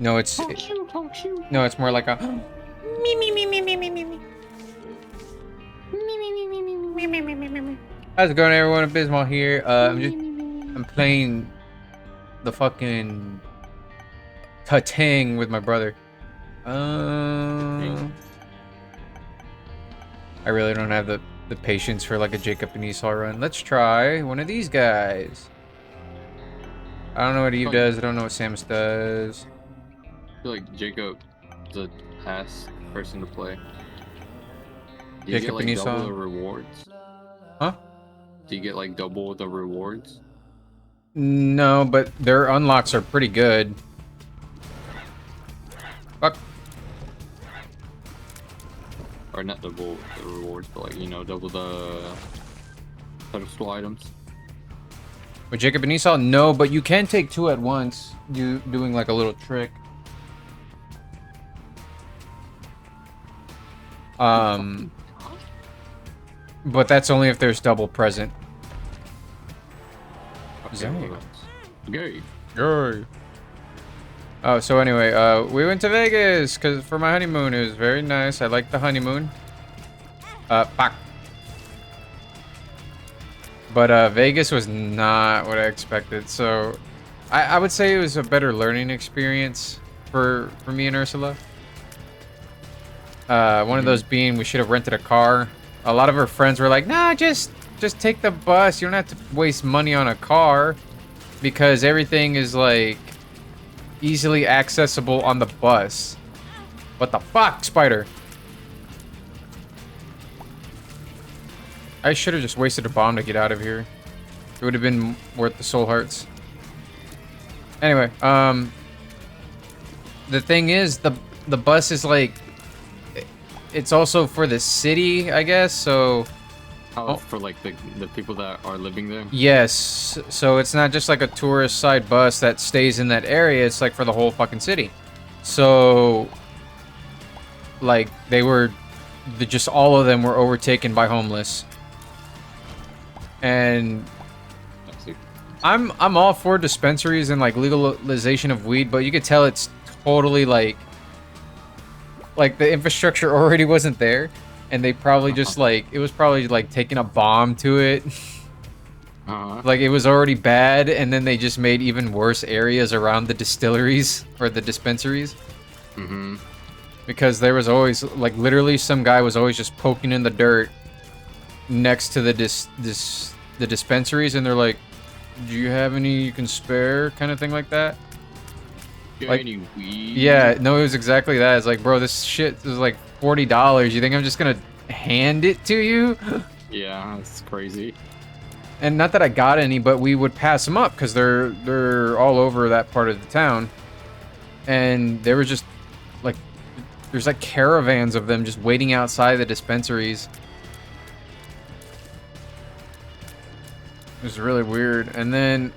No, it's no, it's more like a me me me me me me me me. How's it going, everyone? Abysmal here. I'm playing the fucking Tatang with my brother. I really don't have the patience for like a Jacob and Esau run. Let's try one of these guys. I don't know what Eve does. I don't know what Samus does. I feel like Jacob is a task person to play. Do you Jacob get and like Esau. double the rewards? Huh? Do you get like double the rewards? No, but their unlocks are pretty good. Fuck. Or not double the rewards, but like, you know, double the pedestal items. With Jacob and Esau, no, but you can take two at once. Doing like a little trick. But that's only if there's double present. Okay, Gay. Yay. Oh, so anyway, we went to Vegas for my honeymoon. It was very nice. I liked the honeymoon. Fuck. But Vegas was not what I expected. So I would say it was a better learning experience for me and Ursula. One of those being we should have rented a car. A lot of her friends were like, nah, just take the bus. You don't have to waste money on a car because everything is like easily accessible on the bus. What the fuck, spider? I should have just wasted a bomb to get out of here. It would have been worth the soul hearts. Anyway, the thing is, the bus is like, it's also for the city, I guess, so... Oh, for like the people that are living there? Yes, so it's not just like a tourist side bus that stays in that area, it's like for the whole fucking city. So, like, just all of them were overtaken by homeless. And I'm all for dispensaries and like legalization of weed, but you could tell it's totally like the infrastructure already wasn't there, and they probably just like it was probably like taking a bomb to it. Like it was already bad, and then they just made even worse areas around the distilleries or the dispensaries. Because there was always like literally some guy was always just poking in the dirt next to the dispensaries, and they're like, "Do you have any you can spare?" kind of thing like that. Like, any weed? Yeah, no, it was exactly that. It's like, bro, this shit is like $40. You think I'm just gonna hand it to you? Yeah, that's crazy. And not that I got any, but we would pass them up because they're all over that part of the town, and they were just like, there's like caravans of them just waiting outside the dispensaries. It was really weird. And then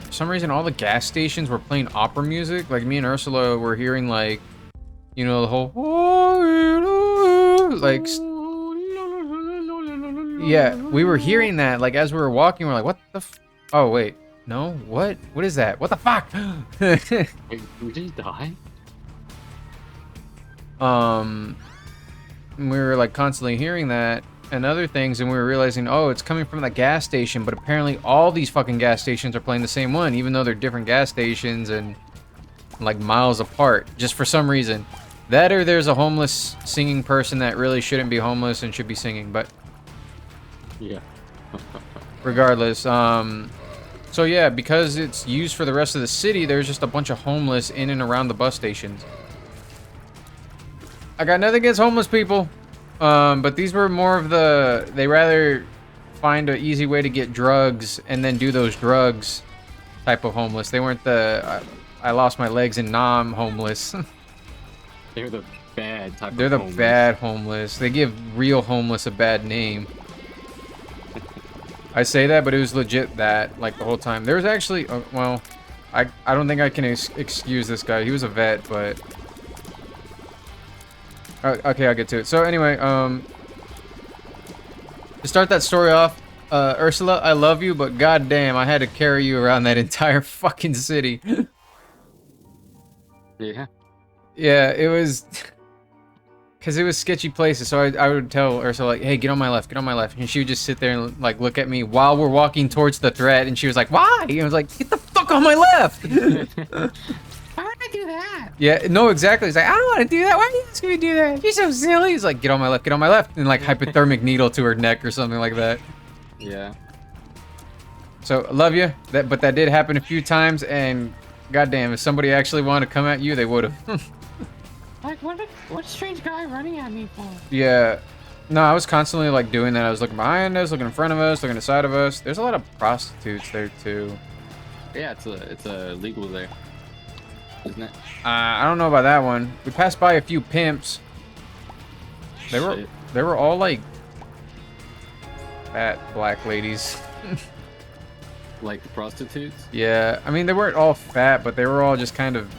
for some reason all the gas stations were playing opera music. Like me and Ursula were hearing like, you know, the whole like, yeah, we were hearing that like as we were walking. We're like, what the oh wait, no, what is that? What the fuck? Wait, we just die? We were like constantly hearing that and other things, and we were realizing, oh, it's coming from the gas station, but apparently all these fucking gas stations are playing the same one, even though they're different gas stations and like miles apart, just for some reason. That or there's a homeless singing person that really shouldn't be homeless and should be singing, but yeah. regardless, so yeah, because it's used for the rest of the city, there's just a bunch of homeless in and around the bus stations. I got nothing against homeless people. But these were more of they rather find an easy way to get drugs and then do those drugs type of homeless. They weren't I lost my legs and now I'm homeless. They're the bad type They're of the homeless. bad homeless. They give real homeless a bad name. I say that, but it was legit that, like, the whole time. There was actually, well, I don't think I can excuse this guy. He was a vet, but... okay, I'll get to it. So anyway, to start that story off, Ursula, I love you, but goddamn, I had to carry you around that entire fucking city. Yeah. Yeah, it was because it was sketchy places. So I would tell Ursula like, "Hey, get on my left, get on my left," and she would just sit there and like look at me while we're walking towards the threat, and she was like, "Why?" And I was like, "Get the fuck on my left." Why would I do that? Yeah, no, exactly. He's like, "I don't want to do that. Why are you asking me to do that? You're so silly." He's like, "Get on my left, get on my left," and like hypodermic needle to her neck or something like that. Yeah. So I love you, but that did happen a few times, and goddamn, if somebody actually wanted to come at you, they would have. Like, what a strange guy running at me for? Yeah. No, I was constantly like doing that. I was looking behind us, looking in front of us, looking to the side of us. There's a lot of prostitutes there too. Yeah, it's legal there, isn't it? I don't know about that one. We passed by a few pimps. Shit. They were all like fat black ladies. Like the prostitutes? Yeah, I mean they weren't all fat, but they were all just kind of.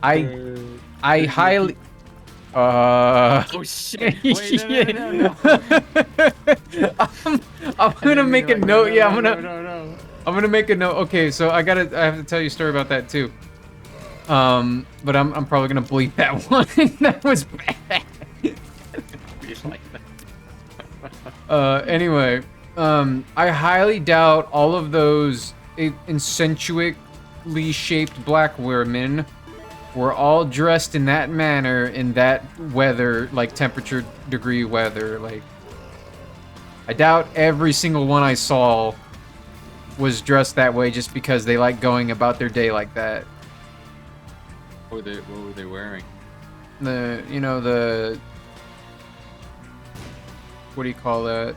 I highly. Oh shit! Wait, no. I'm gonna make a note. Yeah, I'm No. gonna make a note. Okay, so I have to tell you a story about that too. But I'm probably gonna bleep that one. That was bad. Just like that. Anyway, I highly doubt all of those insensually shaped black women were all dressed in that manner in that weather, like temperature degree weather. Like, I doubt every single one I saw was dressed that way just because they like going about their day like that. What were they wearing? The what do you call that?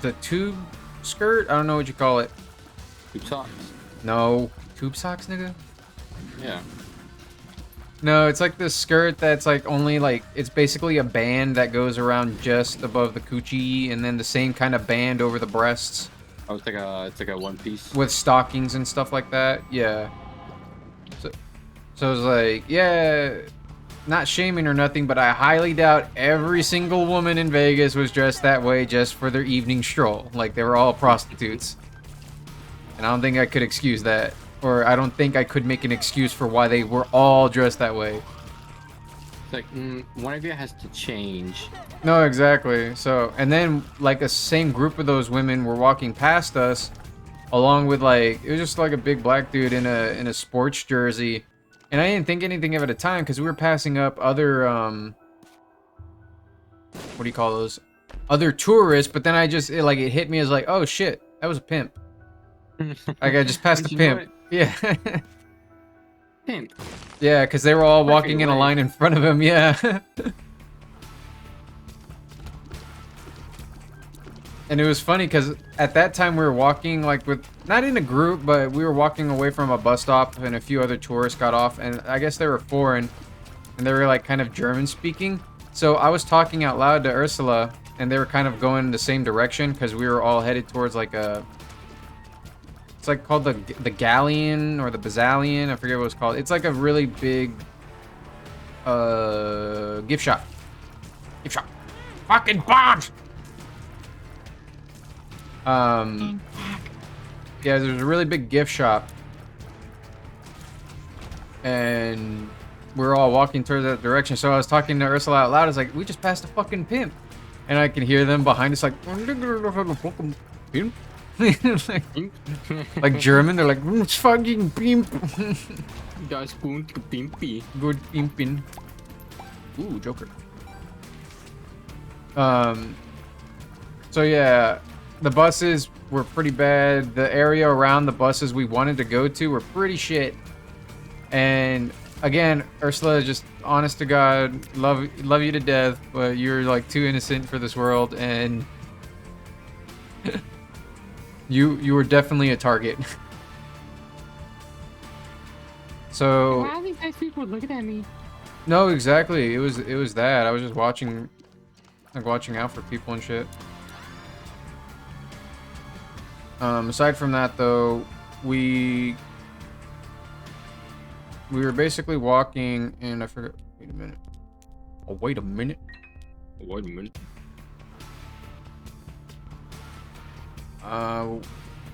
The tube skirt? I don't know what you call it. Tube socks. No, tube socks, nigga. Yeah. No, it's like this skirt that's like only like it's basically a band that goes around just above the coochie, and then the same kind of band over the breasts. Oh, it's like a one piece. With stockings and stuff like that. Yeah. So it's like, yeah, not shaming or nothing, but I highly doubt every single woman in Vegas was dressed that way just for their evening stroll. Like, they were all prostitutes. And I don't think I could excuse that. Or I don't think I could make an excuse for why they were all dressed that way. It's like, one of you has to change. No, exactly. So, and then, like, a same group of those women were walking past us, along with, like, it was just like a big black dude in a sports jersey. And I didn't think anything of it at the time, because we were passing up other, what do you call those? Other tourists, but then it hit me as like, oh shit, that was a pimp. Like, I just passed a pimp. Yeah. Pimp. Yeah, because they were all walking in a line in front of him, yeah. And it was funny because at that time we were walking like with, not in a group, but we were walking away from a bus stop and a few other tourists got off, and I guess they were foreign and they were like kind of German speaking. So I was talking out loud to Ursula and they were kind of going in the same direction because we were all headed towards like it's like called the Galleon or the Bazillion, I forget what it's called. It's like a really big gift shop. Gift shop. Fucking bombs! Yeah, there's a really big gift shop. And we're all walking towards that direction. So I was talking to Ursula out loud. I was like, we just passed a fucking pimp. And I can hear them behind us like, pimp? Like German. They're like, it's fucking pimp. Das gut pimpy. Good pimpin'. Ooh, Joker. So yeah, the buses were pretty bad. The area around the buses we wanted to go to were pretty shit. And again, Ursula, just honest to God, love you to death, but you're like too innocent for this world, and you were definitely a target. So Why are these nice people looking at me? no, exactly. It was that. I was just watching out for people and shit. Aside from that, though, we were basically walking, and I forgot. Wait a minute. Oh, wait a minute. Wait a minute.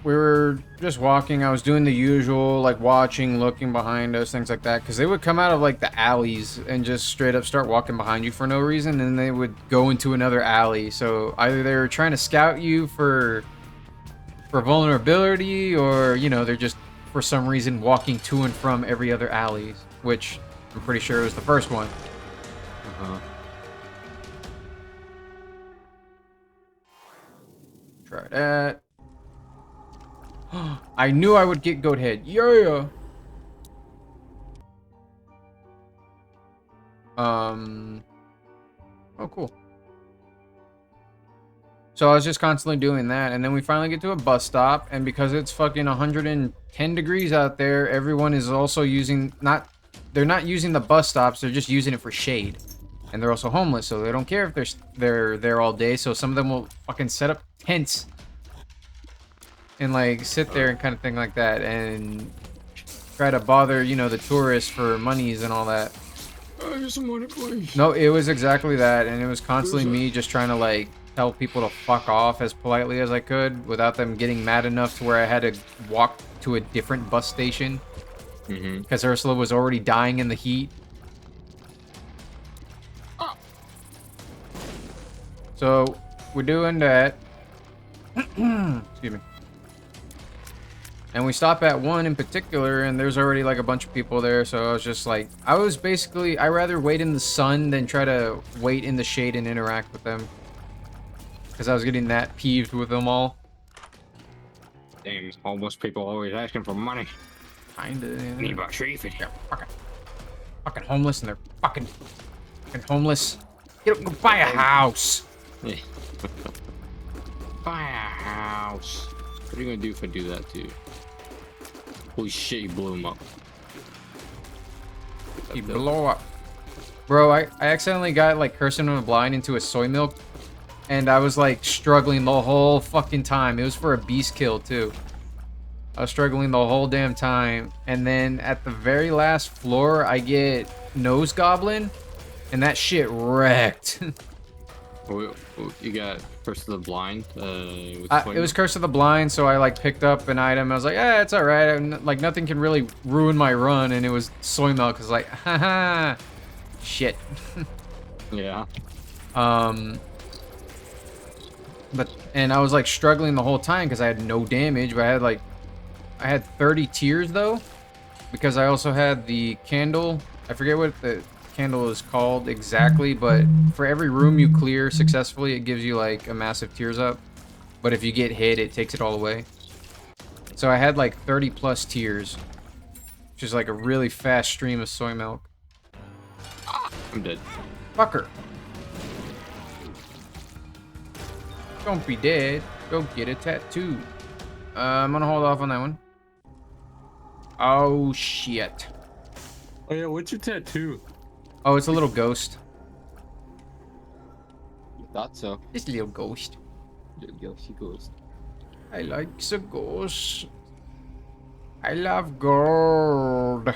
we were just walking. I was doing the usual, like watching, looking behind us, things like that. Because they would come out of like the alleys and just straight up start walking behind you for no reason, and they would go into another alley. So either they were trying to scout you for vulnerability, or you know they're just for some reason walking to and from every other alley, which I'm pretty sure was the first one. Try that. I knew I would get goat head. Yeah. Oh, cool. So I was just constantly doing that, and then we finally get to a bus stop, and because it's fucking 110 degrees out there, everyone is also using they're not using the bus stops, they're just using it for shade. And they're also homeless, so they don't care if they're there all day, so some of them will fucking set up tents and like sit there and kind of thing like that and try to bother, you know, the tourists for monies and all that. Just some money, please. No, it was exactly that, and it was constantly me just trying to like tell people to fuck off as politely as I could without them getting mad enough to where I had to walk to a different bus station because Ursula was already dying in the heat. So we're doing that. Excuse me. And we stop at one in particular, and there's already like a bunch of people there. So I was just like, I rather wait in the sun than try to wait in the shade and interact with them. Because I was getting that peeved with them all. Damn, homeless people always asking for money. Kinda. Need about shaving. Yeah, fucking homeless, and they're fucking homeless. Go buy a house. Yeah. Buy a house. What are you gonna do if I do that too? Holy shit, you blew him up. You blow up. Bro, I accidentally got like cursing on a blind into a soy milk, and I was like struggling the whole fucking time. It was for a beast kill too. I was struggling the whole damn time, and then at the very last floor I get nose goblin, and that shit wrecked. You got Curse of the Blind? It was Curse of the Blind, so I like picked up an item. I was like, it's all right. Like nothing can really ruin my run, and it was soy milk. Cause like, haha, shit. Yeah. And I was like struggling the whole time because I had no damage, but I had 30 tears though, because I also had the candle. I forget what the candle is called exactly, but for every room you clear successfully, it gives you like a massive tears up. But if you get hit, it takes it all away. So I had like 30 plus tears, which is like a really fast stream of soy milk. I'm dead. Fucker. Don't be dead. Go get a tattoo. I'm gonna hold off on that one. Oh shit. Oh yeah, what's your tattoo? Oh, it's a little ghost. Thought so. It's a little ghost. Little ghosty ghost. I like the ghost. I love gold. Die.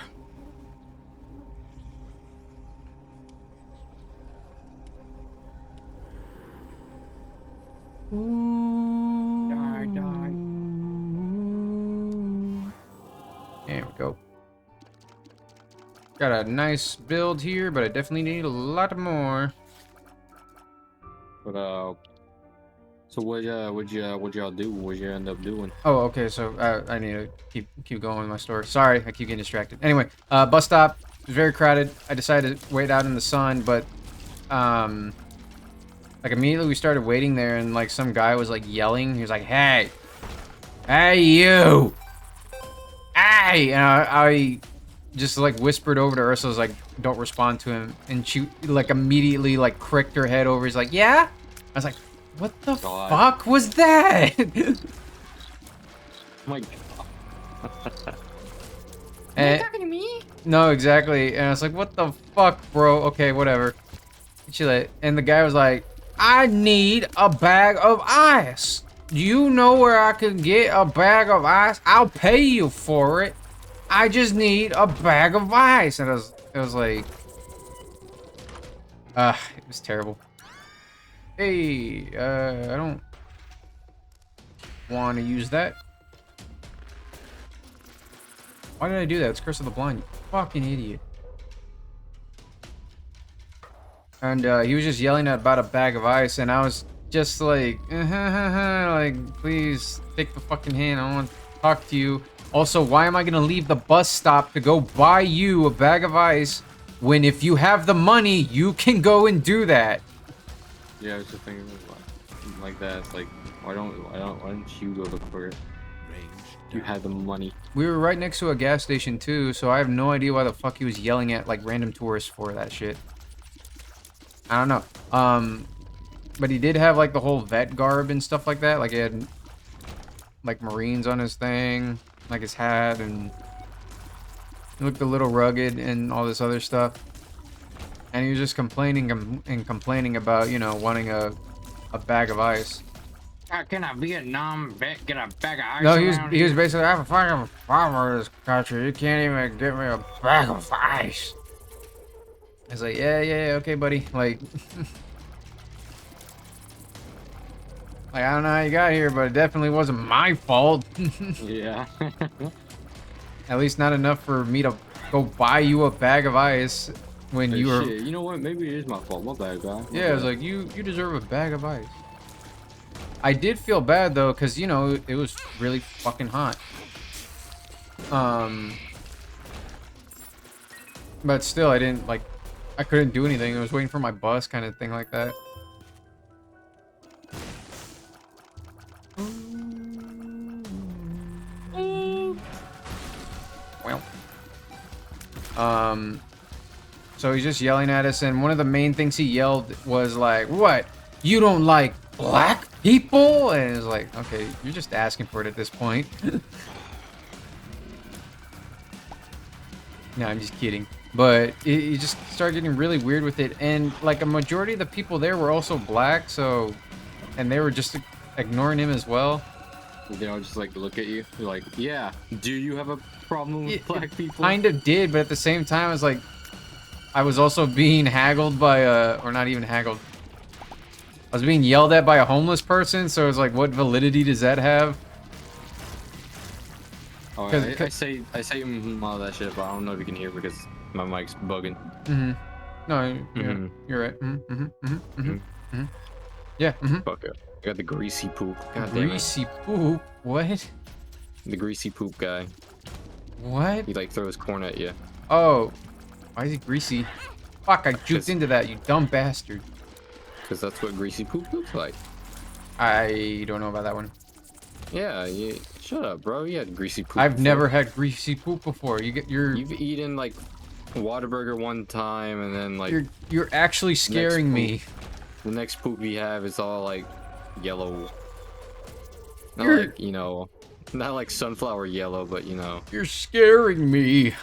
There we go. Got a nice build here, but I definitely need a lot more. But so what y'all do? What'd you end up doing? Oh, okay. So I need to keep going with my story. Sorry, I keep getting distracted. Anyway, bus stop. It was very crowded. I decided to wait out in the sun, but like immediately we started waiting there, and like some guy was like yelling. He was like, "Hey, hey you, hey!" And I just like whispered over to Ursula, like, "Don't respond to him." And she like immediately like cricked her head over. He's like, "Yeah." I was like, "What the fuck was that?" Oh my god. Are you talking to me? No, exactly. And I was like, "What the fuck, bro?" Okay, whatever. And the guy was like, "I need a bag of ice. Do you know where I can get a bag of ice? I'll pay you for it. I just need a bag of ice." And it was like, it was terrible. Hey, I don't want to use that. Why did I do that? It's Curse of the Blind, you fucking idiot. And he was just yelling about a bag of ice, and I was just like, like, please take the fucking hand. I don't want to talk to you. Also, why am I gonna leave the bus stop to go buy you a bag of ice when if you have the money, you can go and do that? Yeah, I was just thinking like that. It's like, why don't you go look for it? You had the money. We were right next to a gas station too, so I have no idea why the fuck he was yelling at like random tourists for that shit. I don't know. But he did have like the whole vet garb and stuff like that. Like he had like Marines on his thing, like his hat, and he looked a little rugged and all this other stuff. And he was just complaining and complaining about, you know, wanting a bag of ice. How can a Vietnam vet get a bag of ice? No, he was basically, I'm a fucking farmer in this country. You can't even get me a bag of ice. I was like, yeah, okay, buddy. Like, like, I don't know how you got here, but it definitely wasn't my fault. Yeah. At least not enough for me to go buy you a bag of ice when Hey, you were... shit, you know what? Maybe it is my fault. My bad, guy. Yeah, I was like, you deserve a bag of ice. I did feel bad, though, because, you know, it was really fucking hot. But still, I didn't, like... I couldn't do anything. I was waiting for my bus, kind of thing like that. Well. So he's just yelling at us, and one of the main things he yelled was like, "What? You don't like black people?" And it's like, okay, you're just asking for it at this point. No, I'm just kidding. But it just started getting really weird with it, and like a majority of the people there were also black, so, and they were just ignoring him as well. You know, just like look at you, you're like, yeah. Do you have a problem with black people? Kind of did, but at the same time, it's like I was also being haggled by a, or not even haggled. I was being yelled at by a homeless person, so it's like, what validity does that have? Oh, I say all that shit, but I don't know if you can hear because my mic's bugging. No, you're right. Yeah. Fuck it. I got the greasy poop. God Greasy poop? What? The greasy poop guy. What? He like throws corn at you. Oh. Why is he greasy? Fuck, I juked into that, you dumb bastard. Because that's what greasy poop looks like. I don't know about that one. Yeah, shut up, bro. You had greasy poop. I've never had greasy poop before. You've eaten like Whataburger one time, and then like you're actually scaring me. The next poop you have is all like yellow. Not like, you know, not like sunflower yellow, but you know. You're scaring me.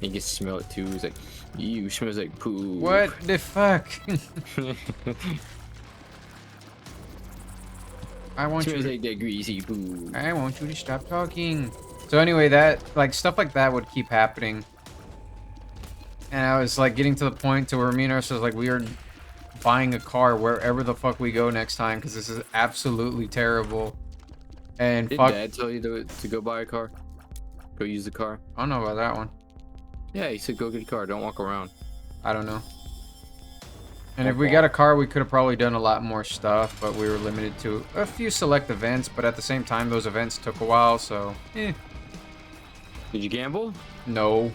You can smell it too. It's like, ew, smells like poop. What the fuck? I want you to like that greasy poop. I want you to stop talking. So anyway, that like stuff like that would keep happening. And I was like getting to the point to where me and Ursa was like, we are buying a car wherever the fuck we go next time because this is absolutely terrible. And Did fuck, Dad tell you to go buy a car? Go use the car? I don't know about that one. Yeah, he said go get a car. Don't walk around. I don't know. And if we got a car, we could have probably done a lot more stuff, but we were limited to a few select events. But at the same time, those events took a while, so Did you gamble? No.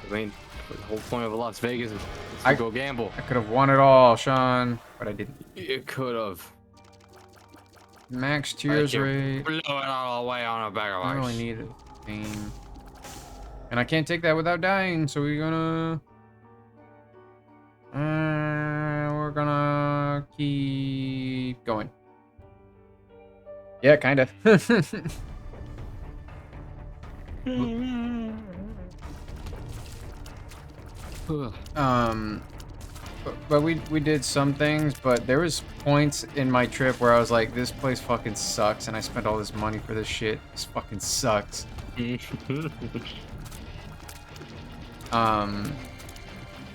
I mean, the whole point of Las Vegas is to go gamble. I could have won it all, Sean, but I didn't. You could have. Max tears rate. Blow it all away on a bag of I ice. really need a thing. And I can't take that without dying, so we're gonna... we're gonna keep going. Yeah, kinda. But we did some things, but there was points in my trip where I was like, this place fucking sucks, and I spent all this money for this shit. This fucking sucks. Oh,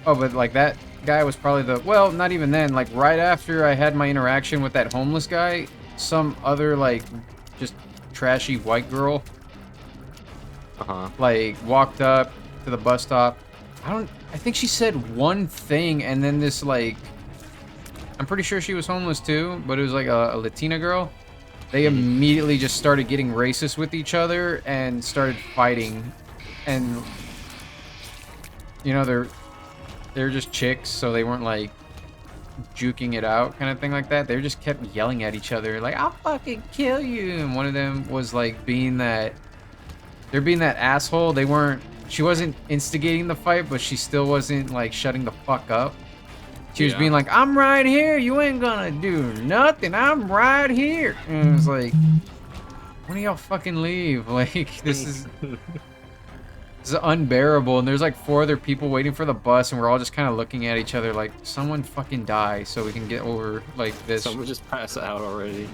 but like that guy was probably the, well, not even then, like right after I had my interaction with that homeless guy, some other like just trashy white girl like walked up to the bus stop. I think she said one thing, and then this like, I'm pretty sure she was homeless too, but it was like a Latina girl. They immediately just started getting racist with each other and started fighting, and you know they're just chicks, so they weren't like juking it out kind of thing like that. They just kept yelling at each other like, "I'll fucking kill you," and one of them was like being that asshole. She wasn't instigating the fight, but she still wasn't like shutting the fuck up. She was being like, "I'm right here. You ain't gonna do nothing. I'm right here." And it was like, when do y'all fucking leave? Like, this is unbearable. And there's like 4 other people waiting for the bus, and we're all just kind of looking at each other like, someone fucking die so we can get over like this. Someone just pass out already.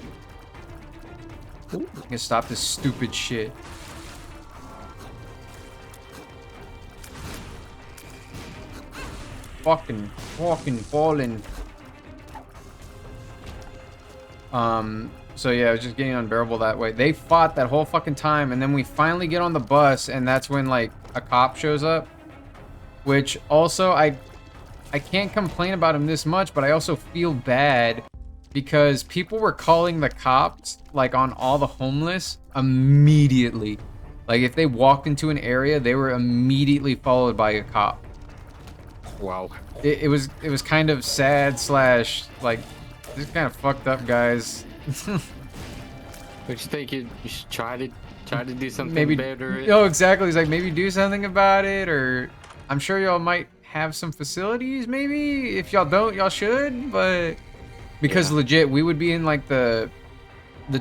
We can stop this stupid shit. Fucking falling. So yeah, it was just getting unbearable that way. They fought that whole fucking time, and then we finally get on the bus, and that's when like a cop shows up. Which also I can't complain about him this much, but I also feel bad because people were calling the cops like on all the homeless immediately. Like if they walked into an area, they were immediately followed by a cop. Wow. It was kind of sad slash like this kind of fucked up guys. Don't you think you should try to do something Maybe better? Oh, exactly. He's like, maybe do something about it, or I'm sure y'all might have some facilities. Maybe if y'all don't, y'all should. But because legit, we would be in like the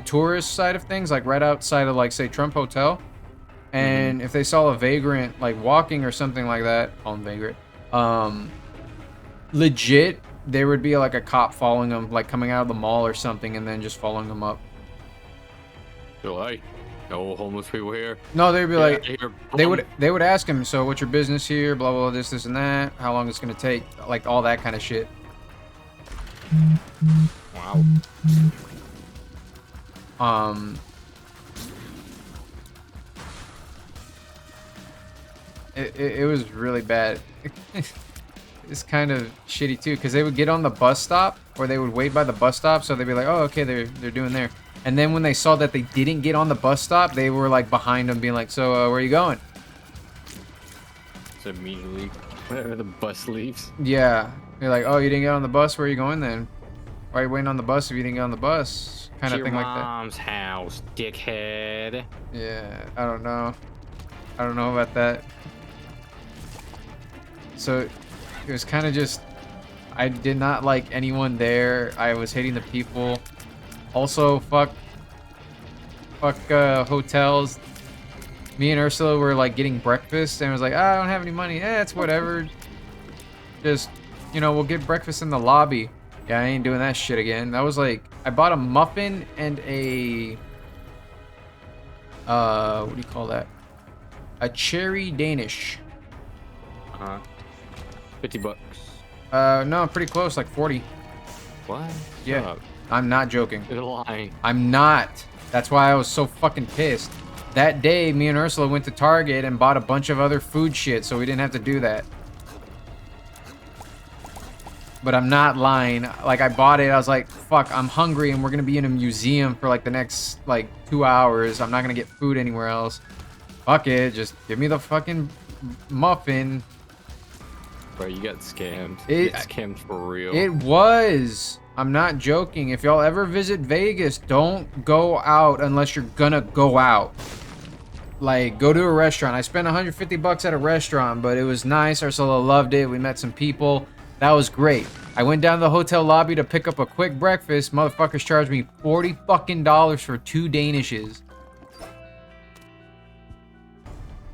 tourist side of things, like right outside of like say Trump Hotel, and if they saw a vagrant like walking or something like that on vagrant. Legit, there would be like a cop following them, like coming out of the mall or something, and then just following them up. So, hey, no homeless people here. No, they'd be like, here, they would ask him, so what's your business here? Blah blah, this and that. How long it's gonna take? Like all that kind of shit. Wow. It was really bad. It's kind of shitty too, because they would get on the bus stop, or they would wait by the bus stop, so they'd be like, oh, okay, they're doing there. And then when they saw that they didn't get on the bus stop, they were like behind them, being like, so where are you going? So immediately, whenever the bus leaves. Yeah, they're like, oh, you didn't get on the bus. Where are you going then? Why are you waiting on the bus if you didn't get on the bus? Kind of thing like that. Your mom's house, dickhead. Yeah, I don't know about that. So it was kind of just, I did not like anyone there. I was hating the people. Also, fuck hotels. Me and Ursula were like getting breakfast, and I was like, I don't have any money. It's whatever. Just, we'll get breakfast in the lobby. Yeah, I ain't doing that shit again. That was like, I bought a muffin and a, what do you call that? A cherry Danish. 50 bucks. No, pretty close, like 40. What? Yeah. Shut up. I'm not joking. You're lying. I'm not. That's why I was so fucking pissed. That day, me and Ursula went to Target and bought a bunch of other food shit, so we didn't have to do that. But I'm not lying. Like, I bought it, I was like, fuck, I'm hungry, and we're gonna be in a museum for like the next, like, 2 hours. I'm not gonna get food anywhere else. Fuck it, just give me the fucking muffin. Bro, you got scammed. You got scammed for real. It was. I'm not joking. If y'all ever visit Vegas, don't go out unless you're gonna go out. Like, go to a restaurant. I spent 150 bucks at a restaurant, but it was nice. Ursula loved it. We met some people. That was great. I went down to the hotel lobby to pick up a quick breakfast. Motherfuckers charged me $40 fucking for 2 Danishes.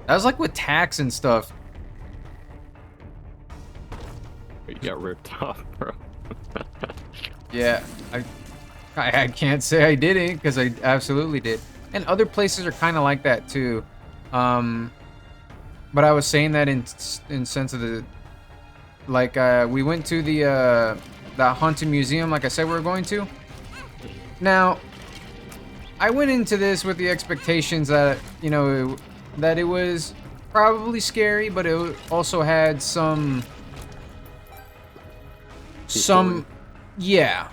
That was like with tax and stuff. You got ripped off, bro. Yeah, I can't say I didn't, because I absolutely did. And other places are kind of like that too. But I was saying that in sense of the, like, we went to the haunted museum, like I said we were going to. Now, I went into this with the expectations that, that it was probably scary, but it also had some yeah,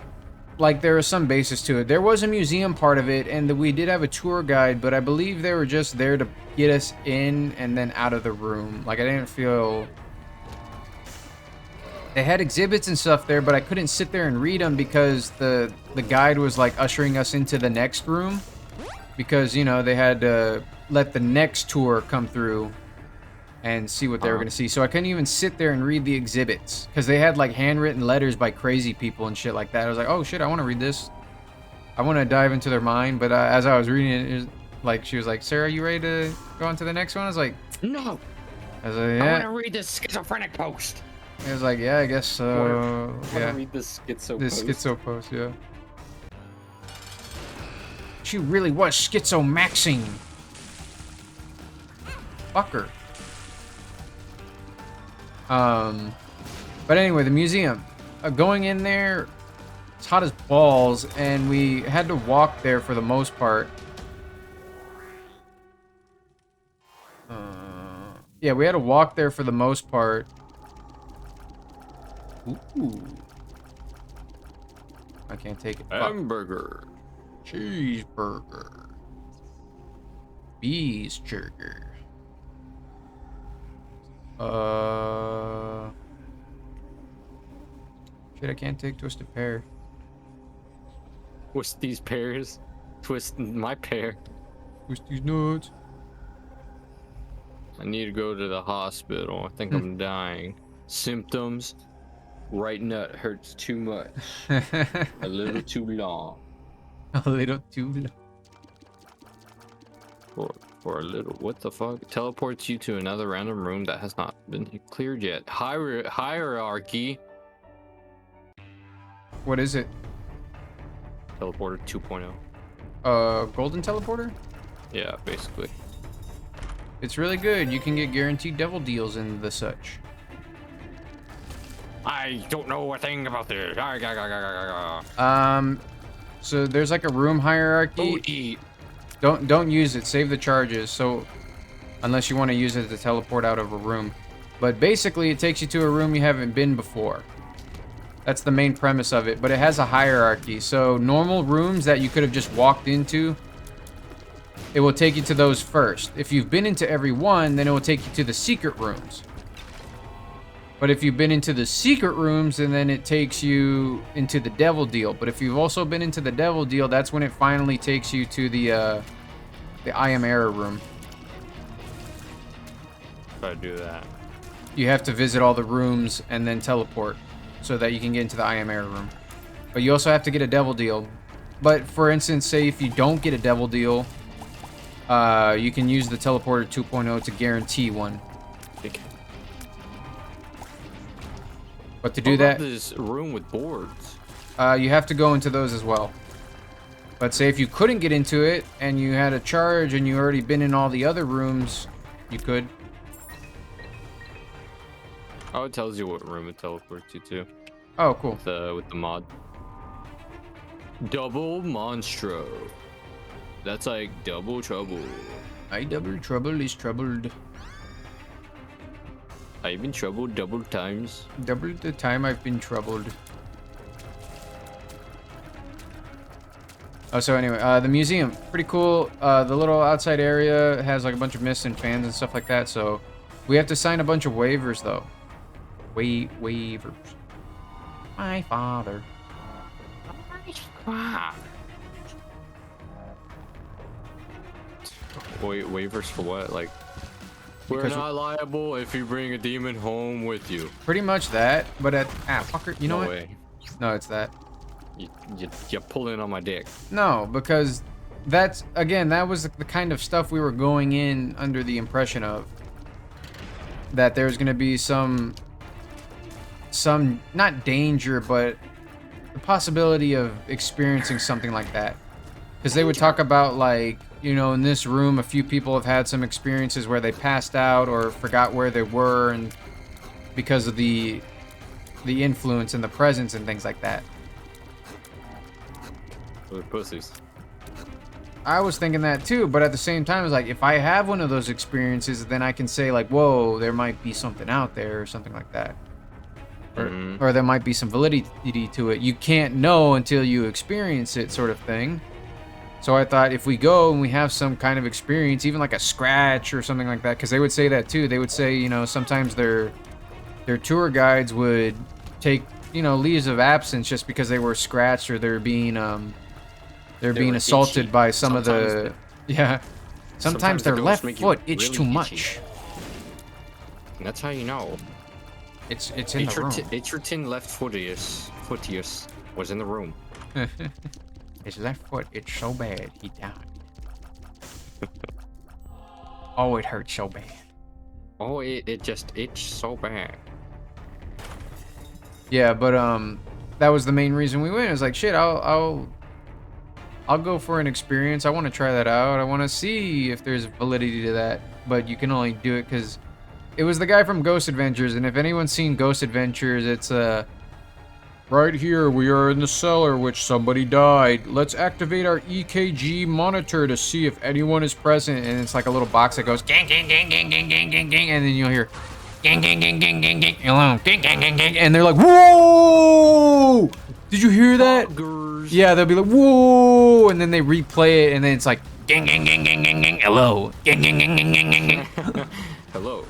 like there was some basis to it. There was a museum part of it, and we did have a tour guide, but I believe they were just there to get us in and then out of the room. Like I didn't feel they had exhibits and stuff there, but I couldn't sit there and read them because the guide was like ushering us into the next room because, you know, they had to let the next tour come through and see what they were going to see. So I couldn't even sit there and read the exhibits because they had like handwritten letters by crazy people and shit like that. I was like, oh shit, I want to read this. I want to dive into their mind. But as I was reading it, it was like, she was like, Sarah, you ready to go on to the next one? I was like, no. I was like, yeah. I want to read this schizophrenic post. I was like, yeah, I guess so. I Yeah. want to read this schizo This post. schizo post, yeah. She really was schizo-maxing. Fuck her. But anyway, the museum. Going in there, it's hot as balls, and we had to walk there for the most part. Yeah, we had to walk there for the most part. Ooh. I can't take it. Fuck. Hamburger. Cheeseburger. Beesburger. Shit, I can't take twisted pear. Twist these pears. Twist my pear. Twist these nuts. I need to go to the hospital. I think I'm dying. Symptoms. Right nut hurts too much. A little too long. A little too long. For a little. What the fuck? Teleports you to another random room that has not been cleared yet. Hierarchy. What is it? Teleporter 2.0. Golden teleporter? Yeah, basically. It's really good. You can get guaranteed devil deals in the such. I don't know a thing about this. So there's like a room hierarchy. Don't eat. Don't use it. Save the charges. So unless you want to use it to teleport out of a room. But basically it takes you to a room you haven't been before. That's the main premise of it, but it has a hierarchy. So normal rooms that you could have just walked into, it will take you to those first. If you've been into every one, then it will take you to the secret rooms. But if you've been into the secret rooms, and then it takes you into the devil deal. But if you've also been into the devil deal, that's when it finally takes you to the I am error room. If I do that, You have to visit all the rooms and then teleport so that you can get into the I am error room. But you also have to get a devil deal. But for instance, say if you don't get a devil deal, you can use the teleporter 2.0 to guarantee one. But to do that, this room with boards. you have to go into those as well. But say if you couldn't get into it and you had a charge and you already been in all the other rooms, you could. Oh, it tells you what room it teleports you to. Oh, cool. With the mod. Double Monstro. That's like double trouble. I double trouble is troubled. I've been troubled double times. Double the time I've been troubled. Oh, so anyway, the museum, pretty cool. The little outside area has like a bunch of mist and fans and stuff like that. So we have to sign a bunch of waivers though. Waivers. My father. Wait, waivers for what? Like, we're Because not liable if you bring a demon home with you. pretty much that, but at fucker, you know No what? way. No, it's that. You're pulling on my dick. No, because that's again, that was the kind of stuff we were going in under the impression of. That there's gonna be some not danger, but the possibility of experiencing something like that. Because they would talk about like, you know, in this room, a few people have had some experiences where they passed out or forgot where they were, and because of the influence and the presence and things like that. They're pussies. I was thinking that too, but at the same time, it's like if I have one of those experiences, then I can say like, "Whoa, there might be something out there," or something like that, or there might be some validity to it. You can't know until you experience it, sort of thing. So I thought if we go and we have some kind of experience, even like a scratch or something like that, because they would say that too. They would say, you know, sometimes their tour guides would take, you know, leaves of absence just because they were scratched or they're being assaulted itchy. by some of Sometimes the yeah. Sometimes their the ghosts left make you foot itch really too itchy. much. And that's how you know. It's in the room. Itcherton left footius was in the room. His left foot itched so bad he died. Oh, it hurt so bad. Oh, it just itched so bad. Yeah, but that was the main reason we went. It was like, shit, I'll go for an experience. I want to try that out. I want to see if there's validity to that. But you can only do it because it was the guy from Ghost Adventures, and if anyone's seen Ghost Adventures, it's right here, we are in the cellar which somebody died. Let's activate our EKG monitor to see if anyone is present. And it's like a little box that goes gang, gang, gang, gang, gang, gang, gang, gang, and then you'll hear gang, gang, gang, gang, gang, gang, hello, gang, gang, gang, gang, and they're like, whoa! Did you hear that? Buggers. Yeah, they'll be like, whoa! And then they replay it, and then it's like gang, gang, gang, gang, gang, gang, hello, gang, gang, gang, gang, gang, gang, gang. Hello.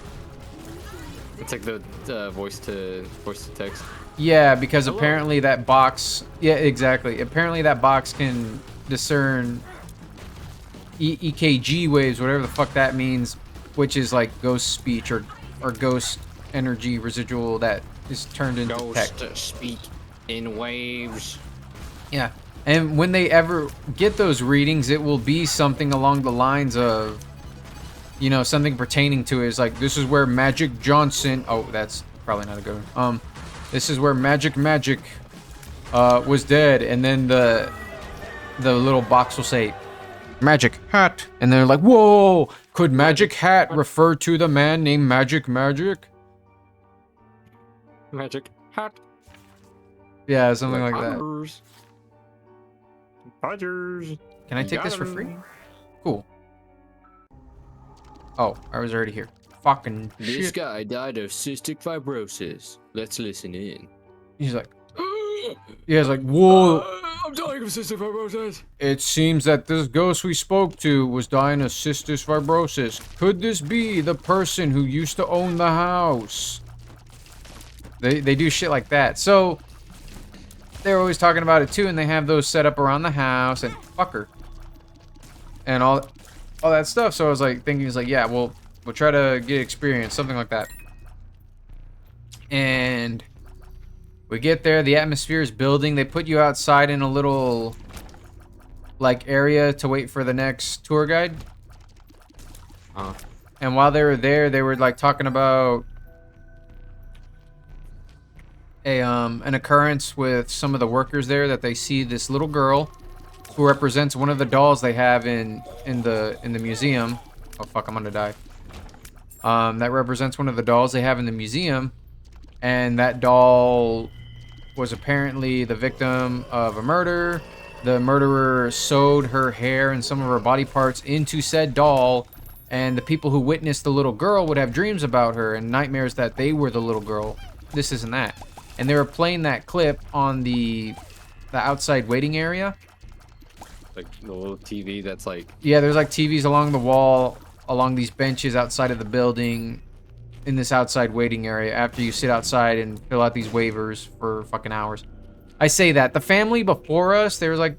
It's like the voice to text. Yeah, because Hello. apparently that box... Yeah, exactly. Apparently that box can discern EKG waves, whatever the fuck that means, which is like ghost speech or ghost energy residual that is turned into text. Ghost speak in waves. Yeah. And when they ever get those readings, it will be something along the lines of, you know, something pertaining to it. It's like, this is where Magic Johnson... Oh, that's probably not a good one. This is where Magic was dead, and then the little box will say, Magic Hat, and they're like, whoa, could Magic Hat refer to the man named Magic? Magic hat. Yeah, something like that. Podgers. Can I take this for free? Cool. Oh, I was already here. Fucking This shit. guy died of cystic fibrosis. Let's listen in. He's like, yeah, it's like, whoa. I'm dying of cystic fibrosis. It seems that this ghost we spoke to was dying of cystic fibrosis. Could this be the person who used to own the house? They do shit like that. So they're always talking about it too, and they have those set up around the house and fucker and all that stuff. So I was like thinking, it's like, yeah, we'll try to get experience, something like that. And we get there, the atmosphere is building. They put you outside in a little like area to wait for the next tour guide. And while they were there, they were like talking about an occurrence with some of the workers there, that they see this little girl who represents one of the dolls they have in the museum. Oh fuck, I'm gonna die. That represents one of the dolls they have in the museum, and that doll was apparently the victim of a murder. The murderer sewed her hair and some of her body parts into said doll, and the people who witnessed the little girl would have dreams about her and nightmares that they were the little girl. This isn't that. And they were playing that clip on the outside waiting area. Like the little TV that's like... Yeah, there's like TVs along the wall, along these benches outside of the building, in this outside waiting area after you sit outside and fill out these waivers for fucking hours. I say that. The family before us, they were like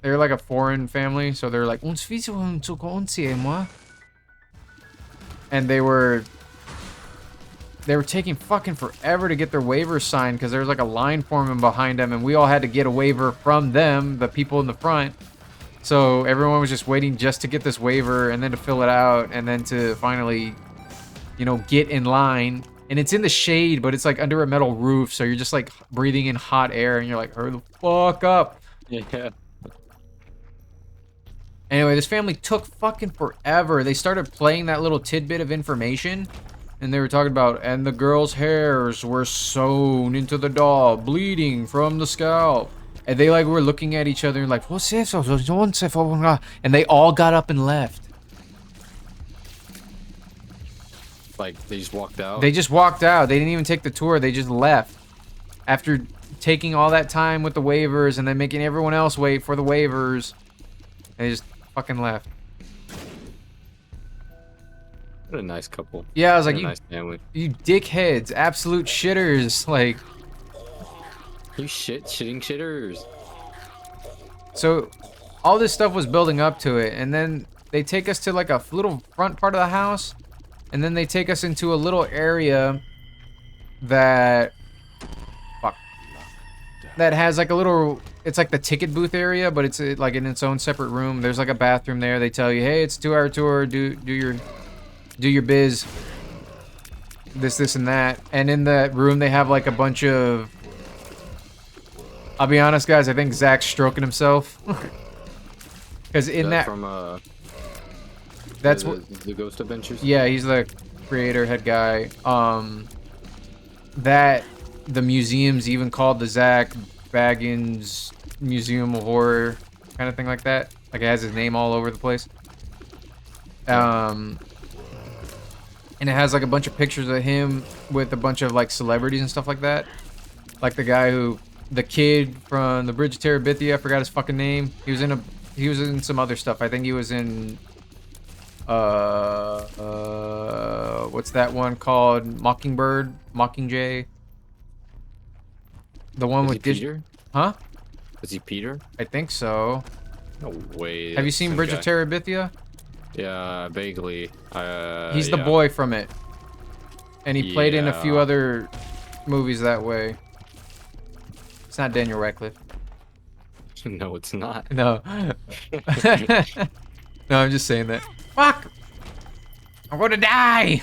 a foreign family, so they're like, and they were taking fucking forever to get their waivers signed because there was like a line forming behind them, and we all had to get a waiver from them, the people in the front. So everyone was just waiting just to get this waiver and then to fill it out and then to finally, you know, get in line. And it's in the shade, but it's like under a metal roof, so you're just like breathing in hot air and you're like, hurry the fuck up. Yeah. Anyway, this family took fucking forever. They started playing that little tidbit of information, and they were talking about, and the girl's hairs were sewn into the doll, bleeding from the scalp. And they like were looking at each other like, what's this? And they all got up and left. Like they just walked out. They just walked out. They didn't even take the tour. They just left. After taking all that time with the waivers and then making everyone else wait for the waivers. They just fucking left. What a nice couple. Yeah, I was like, nice family. You dickheads, absolute shitters. Like, you shitting shitters. so all this stuff was building up to it, and then they take us to like a little front part of the house, and then they take us into a little area that that has like a little, it's like the ticket booth area, but it's like in its own separate room. There's like a bathroom there. They tell you, hey, it's a 2-hour tour, do your biz, this and that. And in that room they have like a bunch of, I'll be honest guys, I think Zach's stroking himself. Because in that from that's the Ghost Adventures. Yeah, he's the creator, head guy. That the museum's even called the Zach Baggins Museum of Horror, kind of thing like that. Like it has his name all over the place. And it has like a bunch of pictures of him with a bunch of like celebrities and stuff like that. Like the kid from the Bridge of Terabithia, I forgot his fucking name. He was in some other stuff. I think he was in what's that one called? Mockingjay. The one with Peter? Huh? Is he Peter? I think so. No way. Have you seen Bridge of Terabithia? Yeah, vaguely. He's the boy from it. And he played in a few other movies that way. It's not Daniel Radcliffe. No, it's not. No. No, I'm just saying that. Fuck! I'm gonna die!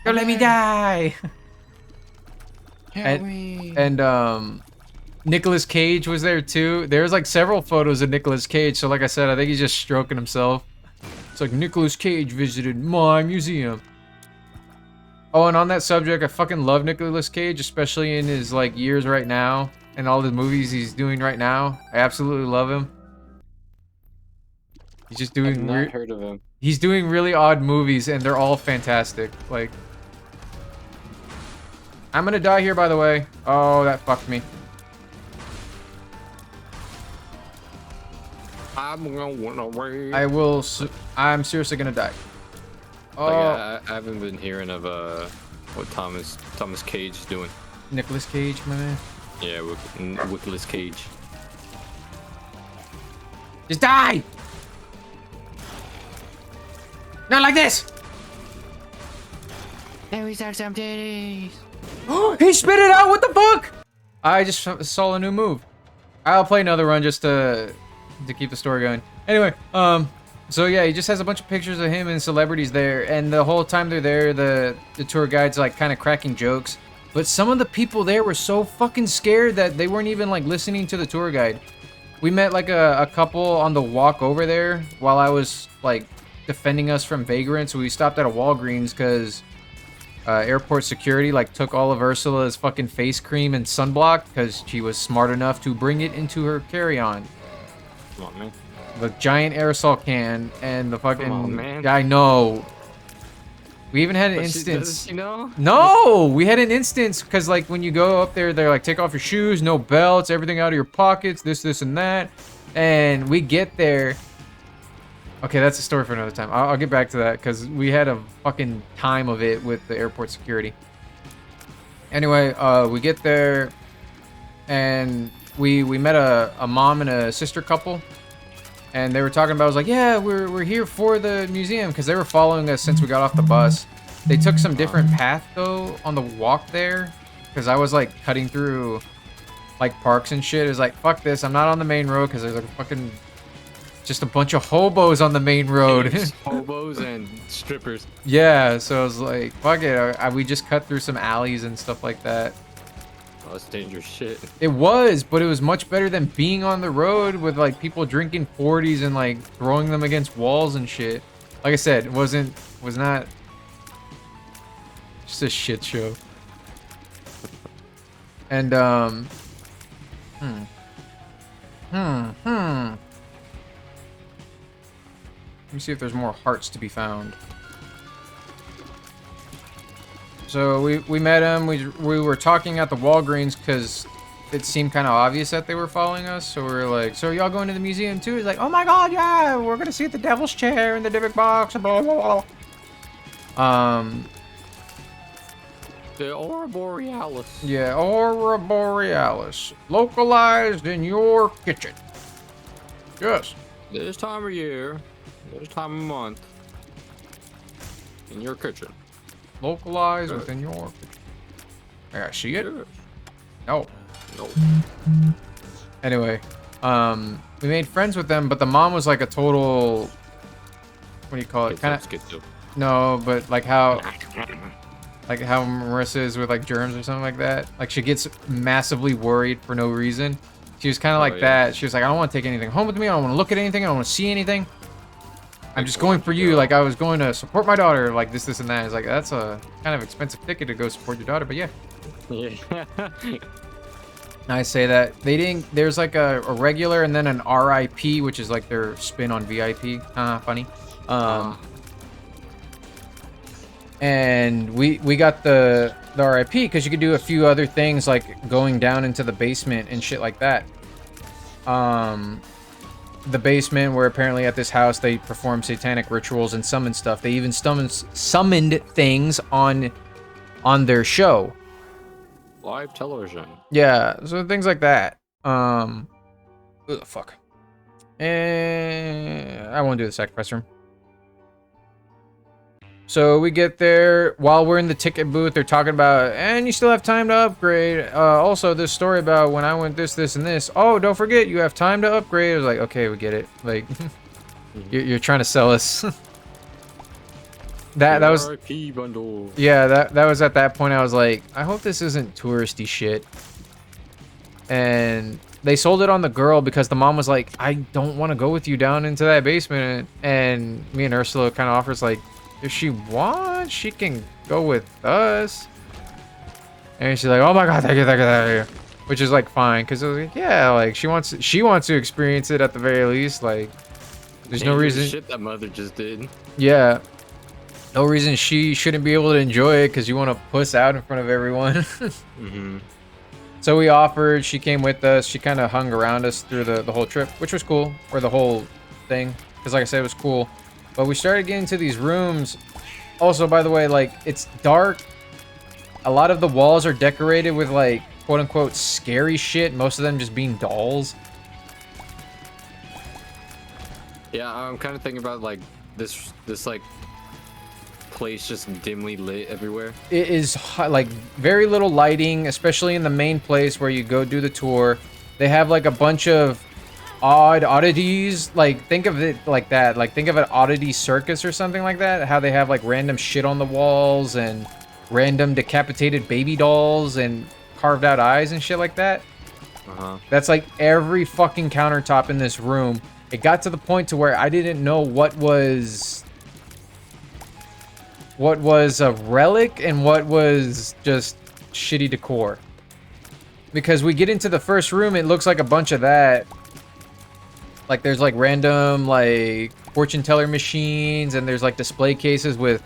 Don't let me die! And Nicolas Cage was there too. There's like several photos of Nicolas Cage, so like I said, I think he's just stroking himself. It's like Nicolas Cage visited my museum. Oh, and on that subject, I fucking love Nicolas Cage, especially in his like years right now and all the movies he's doing right now. I absolutely love him. He's just doing. I've not heard of him. He's doing really odd movies, and they're all fantastic. Like, I'm gonna die here, by the way. Oh, that fucked me. I'm going away. I'm seriously gonna die. Oh, I haven't been hearing of what Thomas Cage is doing. Nicolas Cage, my man. Yeah, with Nicolas Cage. Just die! Not like this! Now he's got some titties. He spit it out! What the fuck? I just saw a new move. I'll play another run just to keep the story going. Anyway, so yeah, he just has a bunch of pictures of him and celebrities there, and the whole time they're there, the tour guide's like kind of cracking jokes. But some of the people there were so fucking scared that they weren't even like listening to the tour guide. We met like a couple on the walk over there while I was like defending us from vagrants. We stopped at a Walgreens because airport security like took all of Ursula's fucking face cream and sunblock because she was smart enough to bring it into her carry-on. Come on, man. The giant aerosol can and the fucking. Come on, man. I know. We even had an instance. You know? No, we had an instance because like when you go up there, they're like take off your shoes, no belts, everything out of your pockets, this and that, and we get there. Okay, that's a story for another time. I'll get back to that because we had a fucking time of it with the airport security. Anyway, we get there, and we met a mom and a sister couple, and they were talking about. I was like, yeah, we're here for the museum because they were following us since we got off the bus. They took some different path though on the walk there because I was like cutting through like parks and shit. It was like, fuck this, I'm not on the main road because there's like a fucking. Just a bunch of hobos on the main road. Hobos and strippers. Yeah, so I was like, fuck it. We just cut through some alleys and stuff like that. Oh, that's dangerous shit. It was, but it was much better than being on the road with like people drinking 40s and like throwing them against walls and shit. Like I said, it was not just a shit show. And Let me see if there's more hearts to be found. So we met him. We were talking at the Walgreens because it seemed kind of obvious that they were following us. So we were like, "So are y'all going to the museum too?" He's like, "Oh my god, yeah! We're gonna see the Devil's Chair and the Dybbuk Box and blah blah blah." The Aurora Borealis. Yeah, Aurora Borealis, localized in your kitchen. Yes. This time of year, this time of month, in your kitchen. Localized within your kitchen. Yeah, see it? Yes. No. No. Anyway, we made friends with them, but the mom was like a total. What do you call it? Kind of. No, but like how Marissa is with like germs or something like that. Like she gets massively worried for no reason. She was kind of like that. She was like, I don't want to take anything home with me. I don't want to look at anything. I don't want to see anything. I'm just going for you. Like I was going to support my daughter. Like this, this, and that. It's like that's a kind of expensive ticket to go support your daughter. But yeah. Yeah. I say that they didn't. There's like a regular and then an RIP, which is like their spin on VIP. Funny. And we got the RIP because you could do a few other things like going down into the basement and shit like that. The basement where apparently at this house they perform satanic rituals and summon stuff. They even summoned things on their show. Live television. Yeah, so things like that. Ugh, fuck. And I won't do the sacrifice room. So we get there while we're in the ticket booth. They're talking about, and you still have time to upgrade. Also, this story about when I went this, this, and this. Oh, don't forget, you have time to upgrade. I was like, okay, we get it. Like, you're trying to sell us. that was RIP bundle. Yeah, that was at that point. I was like, I hope this isn't touristy shit. And they sold it on the girl because the mom was like, I don't want to go with you down into that basement. And me and Ursula kind of offers like, if she wants, she can go with us. And she's like, oh my god, thank you, thank you, thank you. Which is like fine, because I was like, yeah, like she wants to experience it at the very least. Like, there's no reason. Shit that mother just did. Yeah, no reason she shouldn't be able to enjoy it because you want to puss out in front of everyone. So we offered. She came with us. She kind of hung around us through the whole trip, which was cool, or the whole thing, because like I said, it was cool. But we started getting to these rooms. Also, by the way, like, it's dark. A lot of the walls are decorated with, like, quote-unquote scary shit. Most of them just being dolls. Yeah, I'm kind of thinking about, like, this like, place just dimly lit everywhere. It is, like, very little lighting, especially in the main place where you go do the tour. They have, like, a bunch of oddities. Like, think of it like that. Like, think of an oddity circus or something like that. How they have like random shit on the walls and random decapitated baby dolls and carved out eyes and shit like that. That's like every fucking countertop in this room. It got to the point to where I didn't know what was a relic and what was just shitty decor. Because we get into the first room, it looks like a bunch of that. Like, there's, like, random, like, fortune teller machines, and there's, like, display cases with,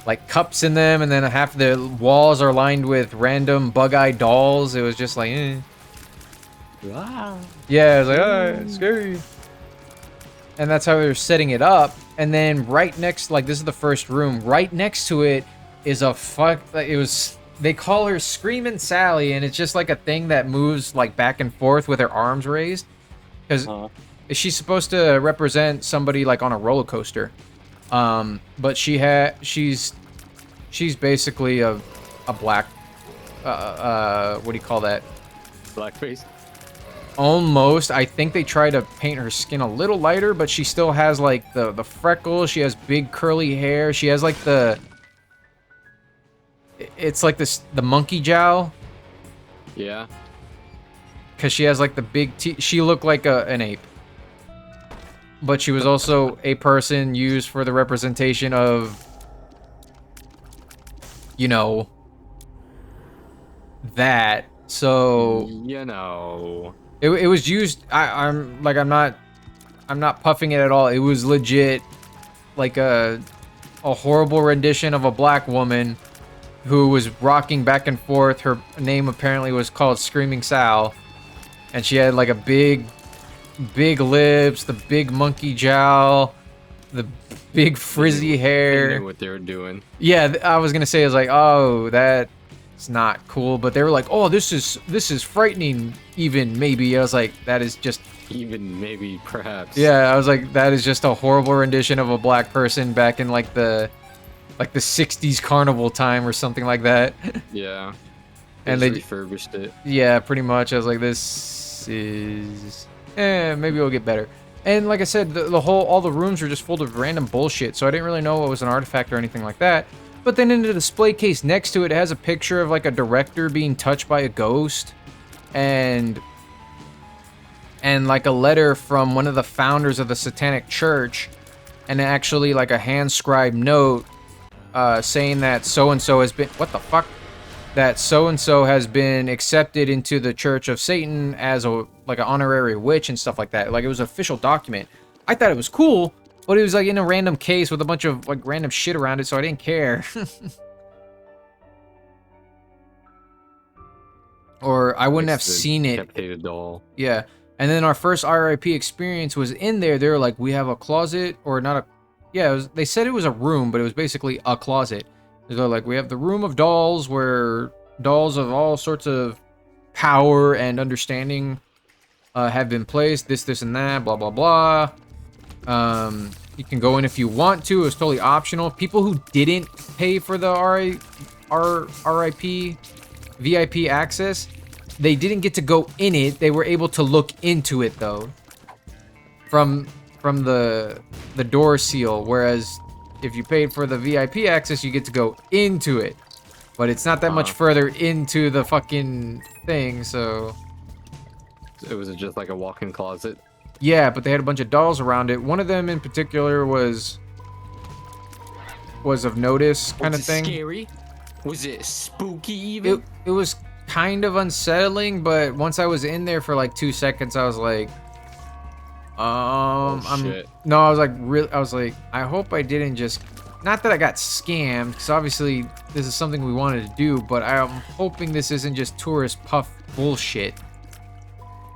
like, cups in them, and then half the walls are lined with random bug-eyed dolls. It was just like, eh. Wow. Yeah, it was like, oh, it's scary. And that's how they were setting it up. And then right next, like, this is the first room. Right next to it is a like, it was, they call her Screamin' Sally, and it's just, like, a thing that moves, like, back and forth with her arms raised. Because she's supposed to represent somebody like on a roller coaster, but she's basically a black what do you call that? Blackface. Almost. I think they try to paint her skin a little lighter, but she still has like the freckles. She has big curly hair. She has like it's like the monkey jowl. Yeah. Because she has like the big teeth. She looked like an ape. But she was also a person used for the representation of, you know, that. So, you know. It was used. I'm not puffing it at all. It was legit like a horrible rendition of a black woman who was rocking back and forth. Her name apparently was called Screaming Sal, and she had like a big lips, the big monkey jowl, the big frizzy They hair. knew what they were doing. Yeah, I was gonna say, I was like, oh, that's not cool, but they were like, oh, this is frightening, even maybe. I was like, that is just. Even maybe, perhaps. Yeah, I was like, that is just a horrible rendition of a black person back in like the 60s carnival time or something like that. Yeah. And They they just refurbished it. Yeah, pretty much. I was like, this is maybe it'll get better. And like I said, all the rooms were just full of random bullshit, so I didn't really know what was an artifact or anything like that. But then in the display case next to it, it has a picture of like a director being touched by a ghost, and like a letter from one of the founders of the Satanic Church, and actually like a hand-scribed note saying that so-and-so has been... What the fuck? That so-and-so has been accepted into the Church of Satan as an honorary witch and stuff like that. Like, it was an official document. I thought it was cool, but it was like in a random case with a bunch of like random shit around it, so I didn't care. Or I wouldn't have seen it. Decapitated doll. Yeah. And then our first RIP experience was in there. They were like, we have a closet, or not a... Yeah, they said it was a room, but it was basically a closet. They're like, we have the room of dolls, where dolls of all sorts of power and understanding have been placed. This, and that, blah, blah, blah. You can go in if you want to. It was totally optional. People who didn't pay for the RIP VIP access, they didn't get to go in it. They were able to look into it, though. From the door seal, whereas if you paid for the VIP access, you get to go into it. But it's not that much further into the fucking thing, so... It was just like a walk-in closet? Yeah, but they had a bunch of dolls around it. One of them in particular was of notice, kind of thing. Scary? Was it spooky even? It was kind of unsettling, but once I was in there for like 2 seconds, I was like... shit. No, I was like, I hope I didn't just... Not that I got scammed, because obviously this is something we wanted to do, but I'm hoping this isn't just tourist puff bullshit.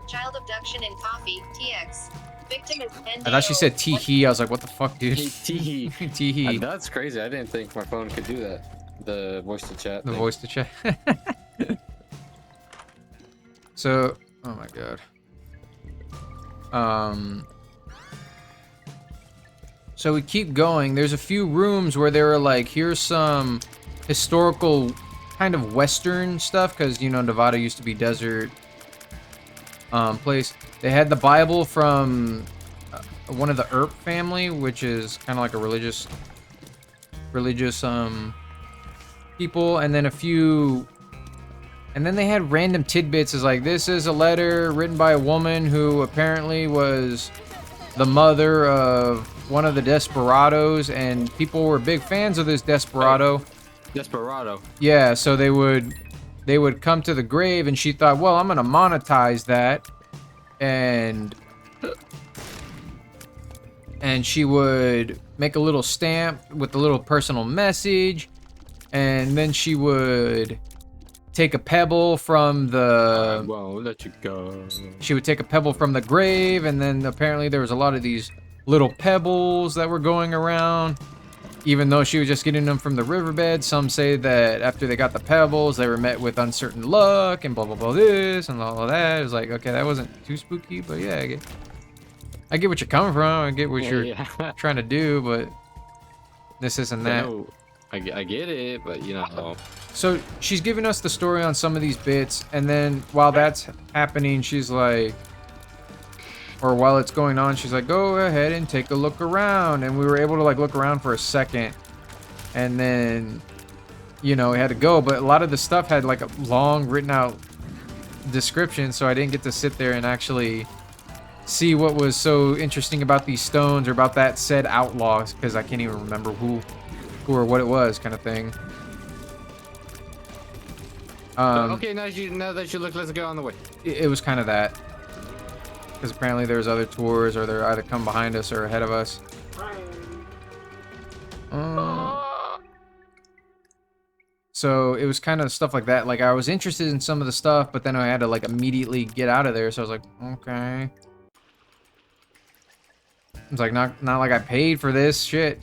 Child abduction in coffee, TX. Victim is NDO. I thought she said tee-hee. I was like, what the fuck, dude? Tee-hee. Tee-hee. That's crazy. I didn't think my phone could do that. The voice to chat. The thing. voice to chat. So, oh my god. So we keep going. There's a few rooms where they were like, here's some historical kind of Western stuff, because, you know, Nevada used to be desert place. They had the Bible from one of the Earp family, which is kind of like a religious people, and then a few, and then they had random tidbits as like, this is a letter written by a woman who apparently was the mother of one of the desperados, and people were big fans of this desperado. Desperado. Yeah, so they would come to the grave, and she thought, well, I'm gonna monetize that, and she would make a little stamp with a little personal message, and then she would take a pebble from the... I won't let you go. She would take a pebble from the grave, and then apparently there was a lot of these little pebbles that were going around. Even though she was just getting them from the riverbed, some say that after they got the pebbles, they were met with uncertain luck and blah, blah, blah, this and all of that. It was like, okay, that wasn't too spooky, but yeah, I get what you're coming from. I get what you're trying to do, but this isn't that. No, I get it, but you know. So she's giving us the story on some of these bits, and then while that's happening, she's like, or while it's going on, she's like, go ahead and take a look around. And we were able to like look around for a second, and then, you know, we had to go. But a lot of the stuff had like a long written out description, so I didn't get to sit there and actually see what was so interesting about these stones or about that said outlaws, because I can't even remember who or what it was, kind of thing. Okay, now that you look, let's go on the way. It was kind of that. because apparently there's other tours, or they're either come behind us or ahead of us. So it was kind of stuff like that. Like, I was interested in some of the stuff, but then I had to like immediately get out of there. So I was like, okay. It's like not like I paid for this shit.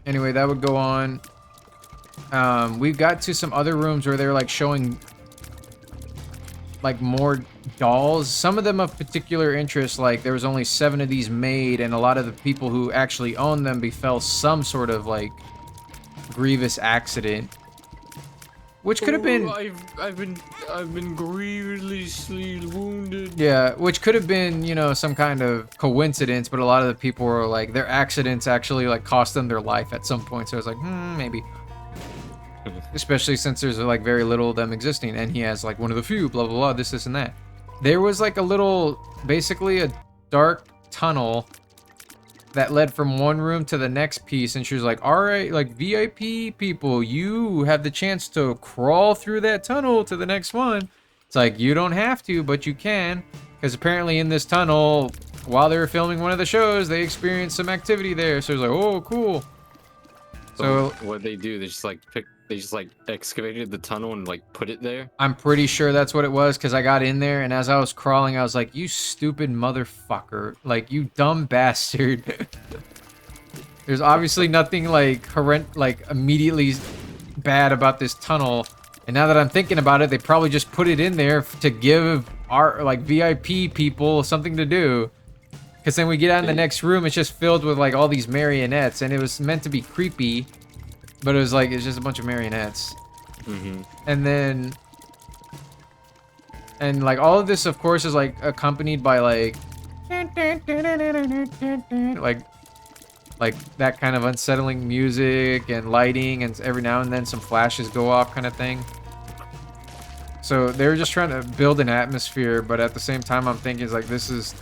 Anyway, that would go on. We got to some other rooms where they were like showing like more dolls. Some of them of particular interest. Like, there was only 7 of these made, and a lot of the people who actually owned them befell some sort of like grievous accident, which could have been I've been grievously wounded. yeah, which could have been, you know, some kind of coincidence, but a lot of the people were like, their accidents actually like cost them their life at some point. So I was like, maybe. Especially since there's like very little of them existing, and he has like one of the few, blah blah blah, this and that. There was like a little, basically a dark tunnel that led from one room to the next piece, and she was like, all right, like VIP people, you have the chance to crawl through that tunnel to the next one. It's like, you don't have to, but you can, because apparently in this tunnel, while they were filming one of the shows, they experienced some activity there. So it was like, oh, cool. So what they do, they just like excavated the tunnel and like put it there. I'm pretty sure that's what it was, because I got in there, and as I was crawling, I was like, you stupid motherfucker. Like, you dumb bastard. There's obviously nothing like immediately bad about this tunnel. And now that I'm thinking about it, they probably just put it in there to give our like VIP people something to do. Because then we get out in the next room, it's just filled with like all these marionettes, and it was meant to be creepy, but it was like, it's just a bunch of marionettes. And then, and like all of this, of course, is like accompanied by like that kind of unsettling music and lighting, and every now and then some flashes go off, kind of thing. So they were just trying to build an atmosphere, but at the same time, I'm thinking, it's like, this is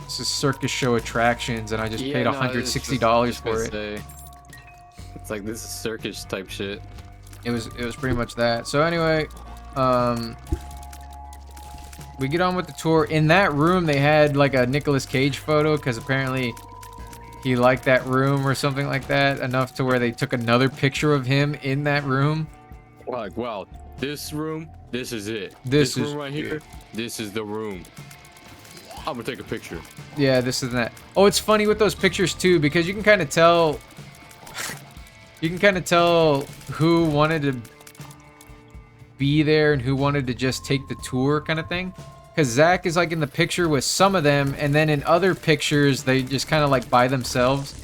circus show attractions, and I just paid $160 for it. It's like, this is circus type shit. It was pretty much that. So anyway, we get on with the tour. In that room, they had like a Nicolas Cage photo, because apparently he liked that room or something like that, enough to where they took another picture of him in that room. Like, wow, this room, this is it. This room right here, this is the room. I'm gonna take a picture. Yeah, this and that. Oh, it's funny with those pictures too, because you can kind of tell. You can kind of tell who wanted to be there and who wanted to just take the tour, kind of thing. Because Zach is like in the picture with some of them, and then in other pictures they just kind of like by themselves.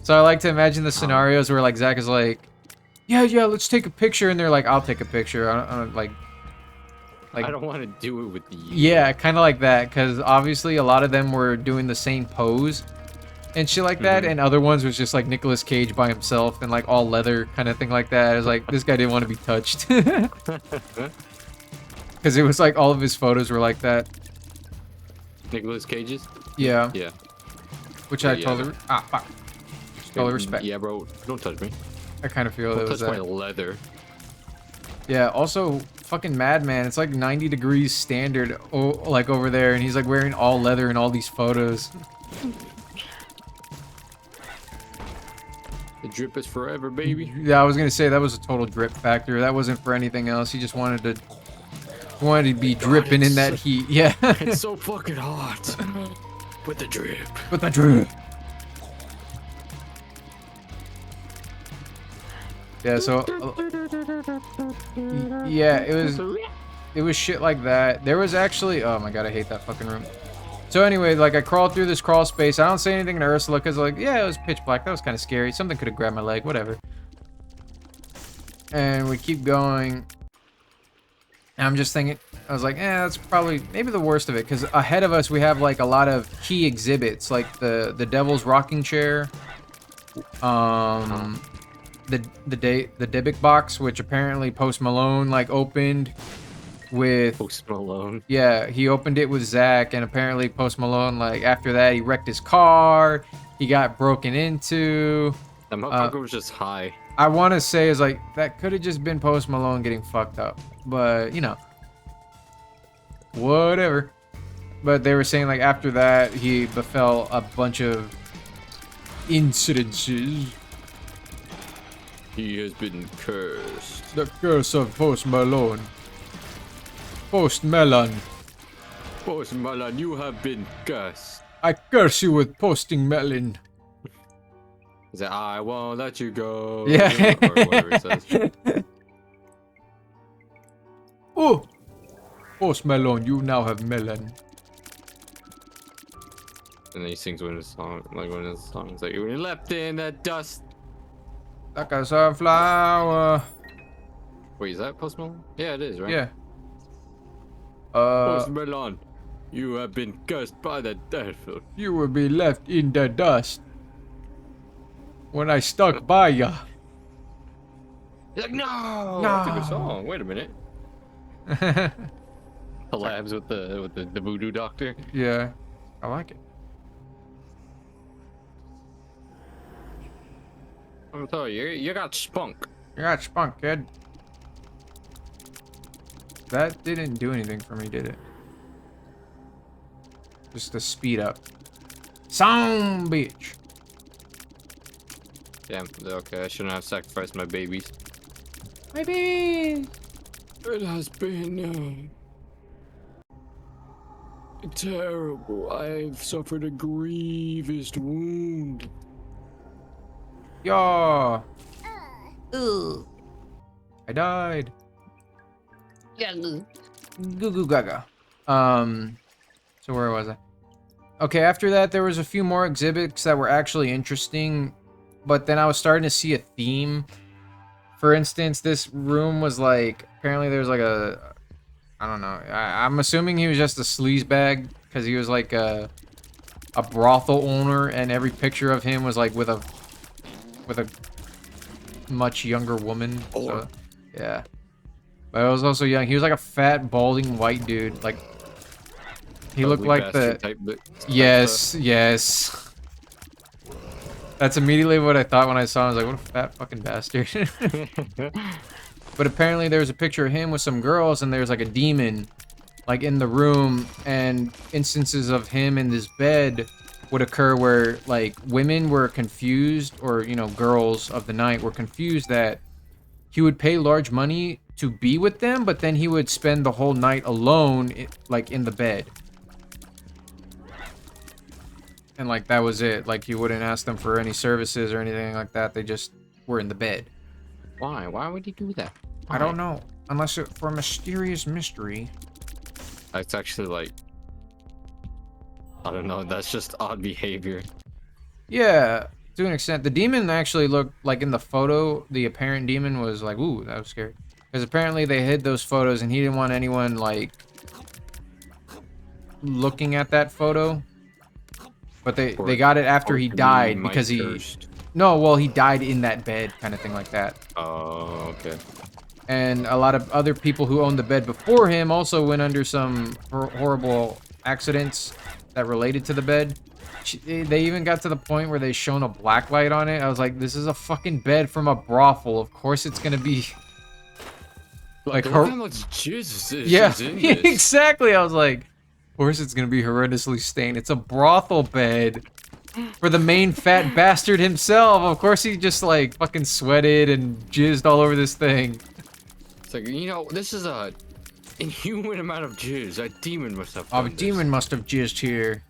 So I like to imagine the scenarios where like Zach is like, yeah, let's take a picture, and they're like, I'll take a picture. I don't like I don't want to do it with you. Yeah, kind of like that, because obviously a lot of them were doing the same pose and shit like that, and other ones was just like Nicolas Cage by himself and like all leather kind of thing like that. It was like, this guy didn't want to be touched. Because it was like all of his photos were like that. Nicolas Cage's? Yeah. Yeah. Which I totally... Ah, fuck. Totally respect. Yeah, bro. Don't touch me. I kind of feel Don't it was touch my that. leather. Yeah, also, fucking Madman. It's like 90 degrees standard, like over there, and he's like wearing all leather in all these photos. The drip is forever, baby. Yeah, I was gonna say that was a total drip factor. That wasn't for anything else. He just wanted to be dripping in that heat. Yeah. It's so fucking hot. With the drip. With the drip. Yeah, so yeah, it was shit like that. There was actually, oh my god, I hate that fucking room. So anyway, like I crawled through this crawl space. I don't say anything to Ursula because like, yeah, it was pitch black. That was kind of scary. Something could have grabbed my leg, whatever. And we keep going. And I'm just thinking, I was like, that's probably maybe the worst of it, because ahead of us we have like a lot of key exhibits, like the Devil's Rocking Chair, the Dybbuk box, which apparently Post Malone like opened with Post Malone. Yeah, he opened it with Zach, and apparently Post Malone, like after that, he wrecked his car. He got broken into. That motherfucker was just high. I want to say is like that could have just been Post Malone getting fucked up, but you know. Whatever. But they were saying like after that he befell a bunch of incidences. He has been cursed. The curse of Post Malone. Post Melon. Post Malone, you have been cursed. I curse you with posting melon. He said, I won't let you go. Yeah. Or whatever it says. Oh! Post Malone, you now have melon. And then he sings one of his songs, like one of his songs, like when he left in the dust. Like a sunflower. Wait, is that Post Malone? Yeah, it is, right? Yeah. Post Malone, you have been cursed by the devil. You will be left in the dust. When I stuck by ya. He's like, no! No. That's a good song. Wait a minute. Collabs with the voodoo doctor. Yeah. I like it. I'm telling you, you got spunk. You got spunk, kid. That didn't do anything for me, did it? Just to speed up. Sound bitch. Damn, okay, I shouldn't have sacrificed my babies. My baby. It has been terrible. I've suffered a grievous wound. Yaw. I died. Goo goo gaga. So where was I? Okay, after that there was a few more exhibits that were actually interesting, but then I was starting to see a theme. For instance, this room was like, apparently there's like a, I don't know, I'm assuming he was just a sleazebag, because he was like a brothel owner, and every picture of him was like with a much younger woman. So, yeah. But I was also young. He was like a fat, balding white dude. Like, he looked like the... Yes, yes. That's immediately what I thought when I saw him. I was like, what a fat fucking bastard. But apparently there was a picture of him with some girls, and there's like a demon, like, in the room, and instances of him in this bed would occur where, like, women were confused, or, you know, girls of the night were confused that he would pay large money to be with them, but then he would spend the whole night alone, like, in the bed. And, like, that was it. Like, he wouldn't ask them for any services or anything like that. They just were in the bed. Why? Why would he do that? Why? I don't know. Unless it for a mysterious mystery. That's actually like, I don't know. That's just odd behavior. Yeah, to an extent. The demon actually looked like in the photo, the apparent demon was like, ooh, that was scary. Because apparently they hid those photos and he didn't want anyone, like, looking at that photo. But they got it after he died because he... Cursed. No, well, he died in that bed, kind of thing like that. Oh, okay. And a lot of other people who owned the bed before him also went under some horrible accidents that related to the bed. They even got to the point where they shone a black light on it. I was like, this is a fucking bed from a brothel. Of course it's gonna be... Like her... how much jizz is Yeah, in this? exactly. I was like, of course it's gonna be horrendously stained. It's a brothel bed for the main fat bastard himself. Of course he just, like, fucking sweated and jizzed all over this thing. It's like, you know, this is a inhuman amount of jizz. A demon must have Oh, done a demon must have jizzed here.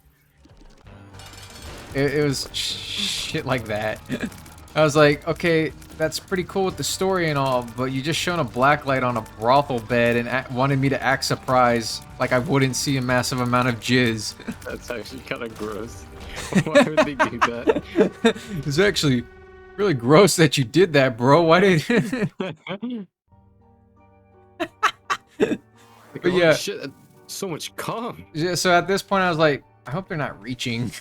It was shit like that. I was like, okay, that's pretty cool with the story and all, but you just shone a black light on a brothel bed and wanted me to act surprised like I wouldn't see a massive amount of jizz. That's actually kind of gross. Why would they do that? It's actually really gross that you did that, bro. Why did... Like, But oh, yeah. shit, so much cum. Yeah, so at this point I was like, I hope they're not reaching.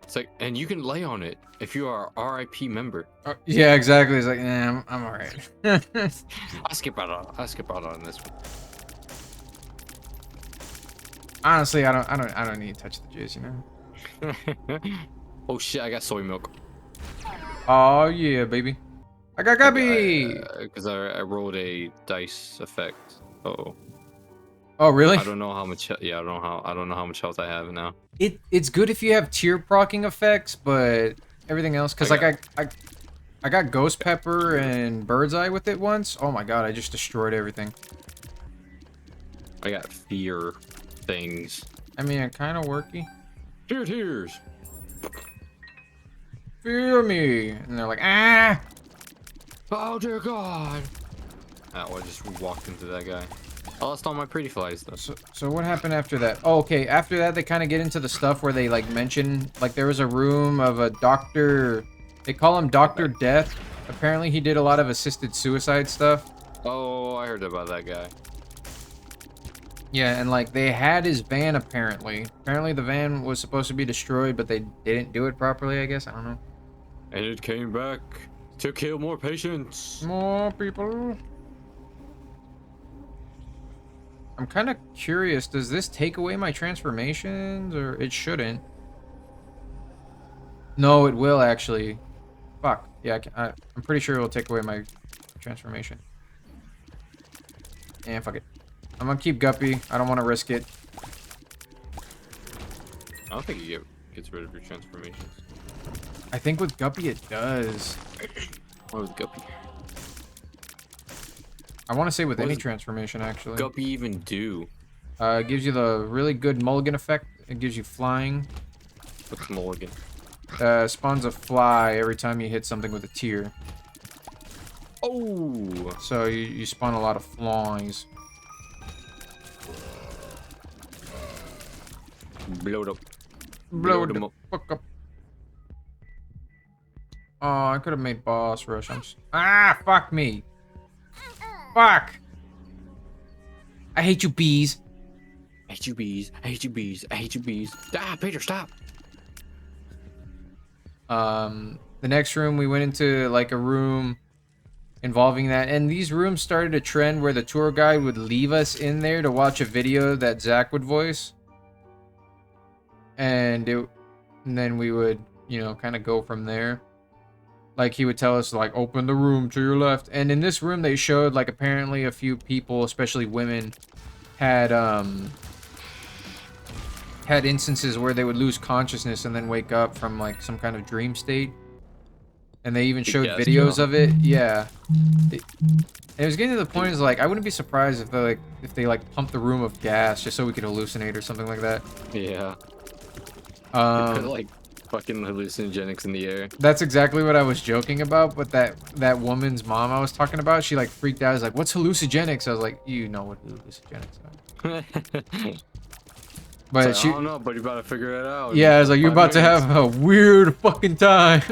It's like, and you can lay on it if you are a RIP member. Yeah, exactly. It's like, nah, I'm alright. I'll skip out on this one. Honestly, I don't need to touch the jizz, you know. Oh shit, I got soy milk. Oh yeah, baby. I got Gabby. Because I rolled a dice effect. Oh, Oh, really? I don't know how much. Yeah, I don't know how much health I have now. It's good if you have tier procking effects, but everything else, because I like I got Ghost Pepper and Bird's Eye with it once. Oh my god, I just destroyed everything. I got fear things. I mean, it kind of worky. Tears. Fear me, and they're like, ah. Oh dear God. Oh, I just walked into that guy. I lost all my pretty flies though. So what happened after that? Oh, okay, after that they kind of get into the stuff where they like mention like there was a room of a doctor. They call him Doctor Death. Apparently he did a lot of assisted suicide stuff. Oh, I heard about that guy. Yeah, and like they had his van apparently. Apparently the van was supposed to be destroyed, but they didn't do it properly, I guess. I don't know. And it came back to kill more patients. More people. I'm kind of curious, does this take away my transformations, or it shouldn't? No, it will actually. Fuck. Yeah, I'm pretty sure it will take away my transformation. And fuck it. I'm gonna keep Guppy. I don't want to risk it. I don't think it gets rid of your transformations. I think with Guppy it does. What was Guppy? I want to say with What any does transformation, actually. Guppy even do? It gives you the really good mulligan effect. It gives you flying. What's Mulligan? Spawns a fly every time you hit something with a tier. Oh! So you spawn a lot of flies. Blow it up. Blow them the up. fuck up. Oh, I could have made boss rush. Ah, fuck me. Fuck. I hate you, bees. I hate you bees. I hate you bees. I hate you bees. Ah, Peter, stop. The next room we went into like a room involving that, and these rooms started a trend where the tour guide would leave us in there to watch a video that Zach would voice, and then we would, you know, kind of go from there. Like he would tell us like open the room to your left, and in this room they showed like apparently a few people, especially women, had instances where they would lose consciousness and then wake up from like some kind of dream state. And they even showed videos of it. Yeah. It was getting to the point is like I wouldn't be surprised if they pump the room of gas just so we could hallucinate or something like that. Yeah. They put like fucking hallucinogenics in the air. That's exactly what I was joking about, but that woman's mom I was talking about, she like freaked out. I was like, "What's hallucinogenics?" I was like, "You know what hallucinogenics are." But like, I don't know, but you about to figure it out. Yeah, I was like, "You're about to have a weird fucking time."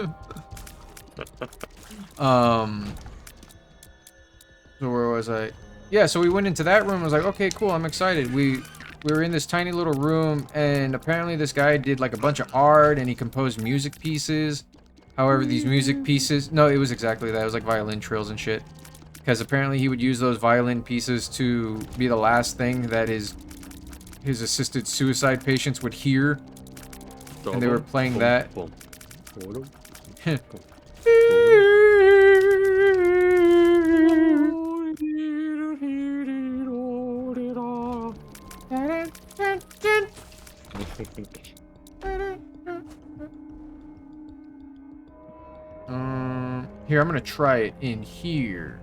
So where was I? Yeah, so we went into that room. I was like, okay, cool, I'm excited. We were in this tiny little room, and apparently this guy did like a bunch of art, and he composed music pieces. However, these music pieces, no, it was exactly that. It was like violin trills and shit. Because apparently he would use those violin pieces to be the last thing that his assisted suicide patients would hear. And they were playing that. Here, I'm gonna try it in here.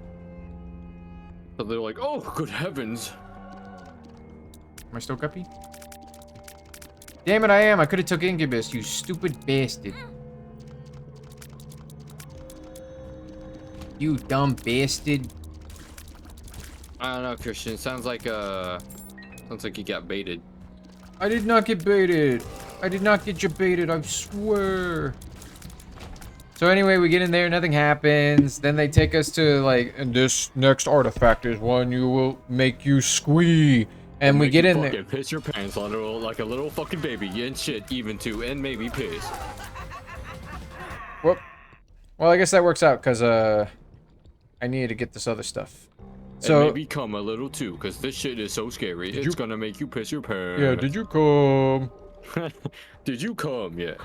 So they're like, oh, good heavens. Am I still Guppy? Damn it, I am. I could have took Incubus, you stupid bastard. You dumb bastard. I don't know, Christian. Sounds like you got baited. I did not get baited. I did not get you baited, I swear. So anyway, we get in there, nothing happens. Then they take us to like, and this next artifact is one you will make you squee. And we get in there. Piss your pants on like a little fucking baby and shit, even too, and maybe piss. Well, I guess that works out because I needed to get this other stuff. So and maybe come a little too, because this shit is so scary. It's gonna make you piss your pants. Yeah, did you come? Did you come yet?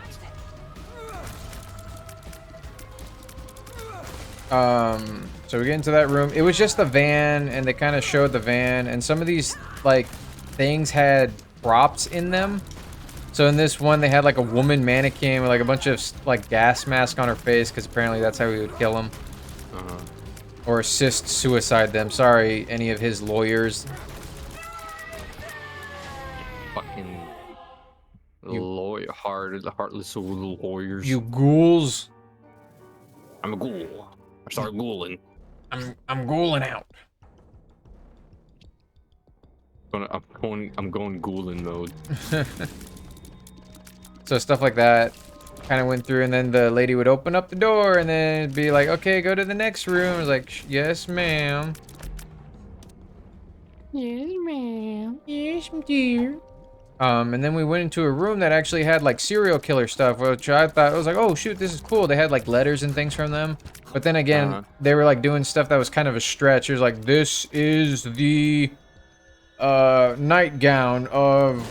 So So we get into that room. It was just the van, and they kind of showed the van, and some of these like things had props in them. So in this one, they had like a woman mannequin with like a bunch of like gas mask on her face, because apparently that's how we would kill them. Or assist suicide them. Sorry, any of his lawyers. Fucking heartless lawyers. You ghouls. I'm a ghoul. I start ghouling. I'm ghouling out. I'm going ghouling mode. So stuff like that kind of went through, and then the lady would open up the door, and then it'd be like, okay, go to the next room. I was like, yes, ma'am. Yes, ma'am. Yes, dear. And then we went into a room that actually had like serial killer stuff, which I thought, I was like, oh shoot, this is cool. They had like letters and things from them. But then again, they were like doing stuff that was kind of a stretch. It was like, this is the nightgown of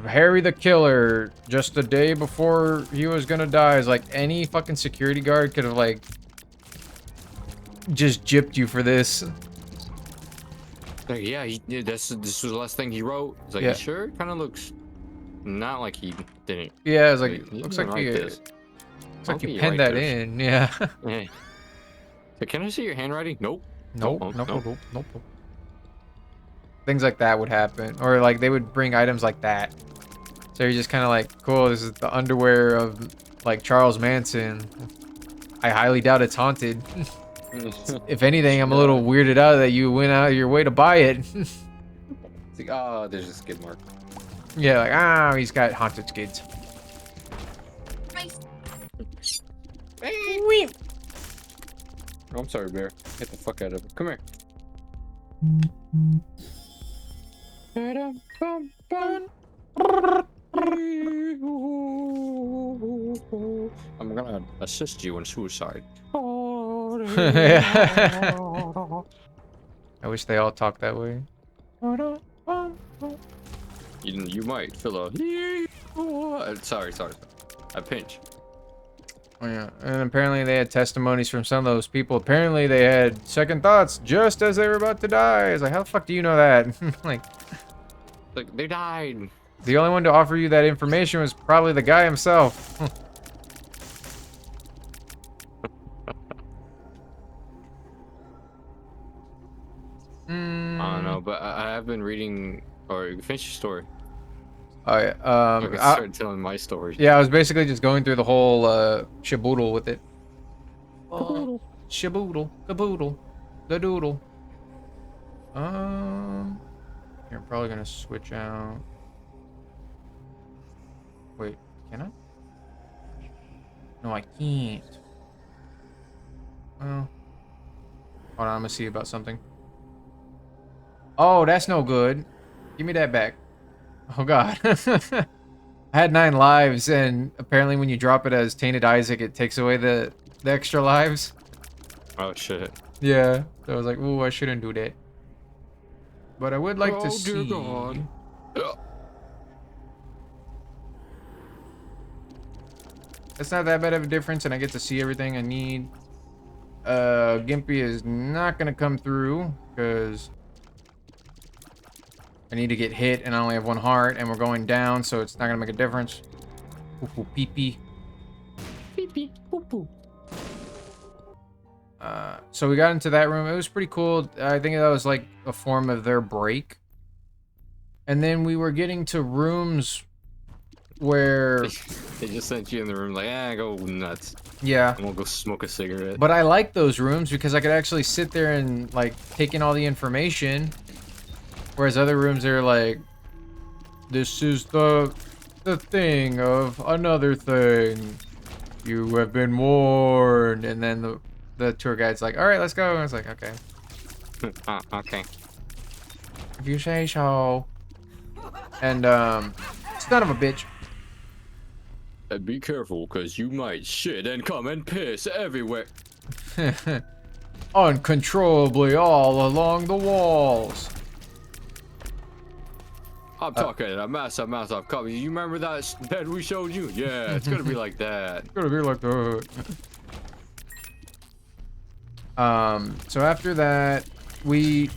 Harry the Killer just the day before he was gonna die. Is like any fucking security guard could have like just gypped you for this. Like, yeah, this was the last thing he wrote. It's like, Yeah. you sure? It kind of looks not like he didn't. Yeah, I was like, He looks didn't like write you, this. looks like you He penned write that this. in. Yeah. Hey. So can I see your handwriting? Nope. Nope, Nope, nope, nope. nope, nope, nope. Things like that would happen, or like they would bring items like that. So you're just kind of like, cool. This is the underwear of like Charles Manson. I highly doubt it's haunted. If anything, I'm a little weirded out that you went out of your way to buy it. It's like, oh, there's a skid mark. Yeah, like, ah, he's got haunted skids. Oh, I'm sorry, Bear. Get the fuck out of it. Come here. I'm gonna assist you in suicide. I wish they all talked that way. You might feel a. Sorry. A pinch. Oh, yeah, and apparently they had testimonies from some of those people. Apparently they had second thoughts just as they were about to die. I was like, how the fuck do you know that? Like They died. the only one to offer you that information was probably the guy himself. I don't know, but I have been reading. Or finish your story. Oh yeah. I can start telling my story. Yeah, I was basically just going through the whole shaboodle with it. Caboodle. Shaboodle, caboodle, the doodle. Here, I'm probably gonna switch out. Wait, can I? No, I can't. Well, hold on, I'm gonna see about something. Oh, that's no good. Give me that back. Oh god. I had 9 lives, and apparently when you drop it as Tainted Isaac, it takes away the extra lives. Oh shit. Yeah. So I was like, ooh, I shouldn't do that. But I would like to see. Dear God. It's not that bad of a difference, and I get to see everything I need. Gimpy is not gonna come through, because I need to get hit, and I only have 1 heart, and we're going down, so it's not gonna make a difference. Poo-poo, pee-pee. Pee-pee, poo-poo. So we got into that room. It was pretty cool. I think that was like a form of their break. And then we were getting to rooms where... They just sent you in the room like, go nuts. Yeah. I'm gonna go smoke a cigarette. But I like those rooms because I could actually sit there and like take in all the information. Whereas other rooms are like, this is the thing of another thing. You have been warned. And then the tour guide's like, all right, let's go. And I was like, okay. Okay. If you say so. And son of a bitch. And be careful, cause you might shit and come and piss everywhere. Uncontrollably all along the walls. I'm talking a massive amount of copies. You remember that bed we showed you? Yeah, it's gonna be like that. It's gonna be like that. So after that, we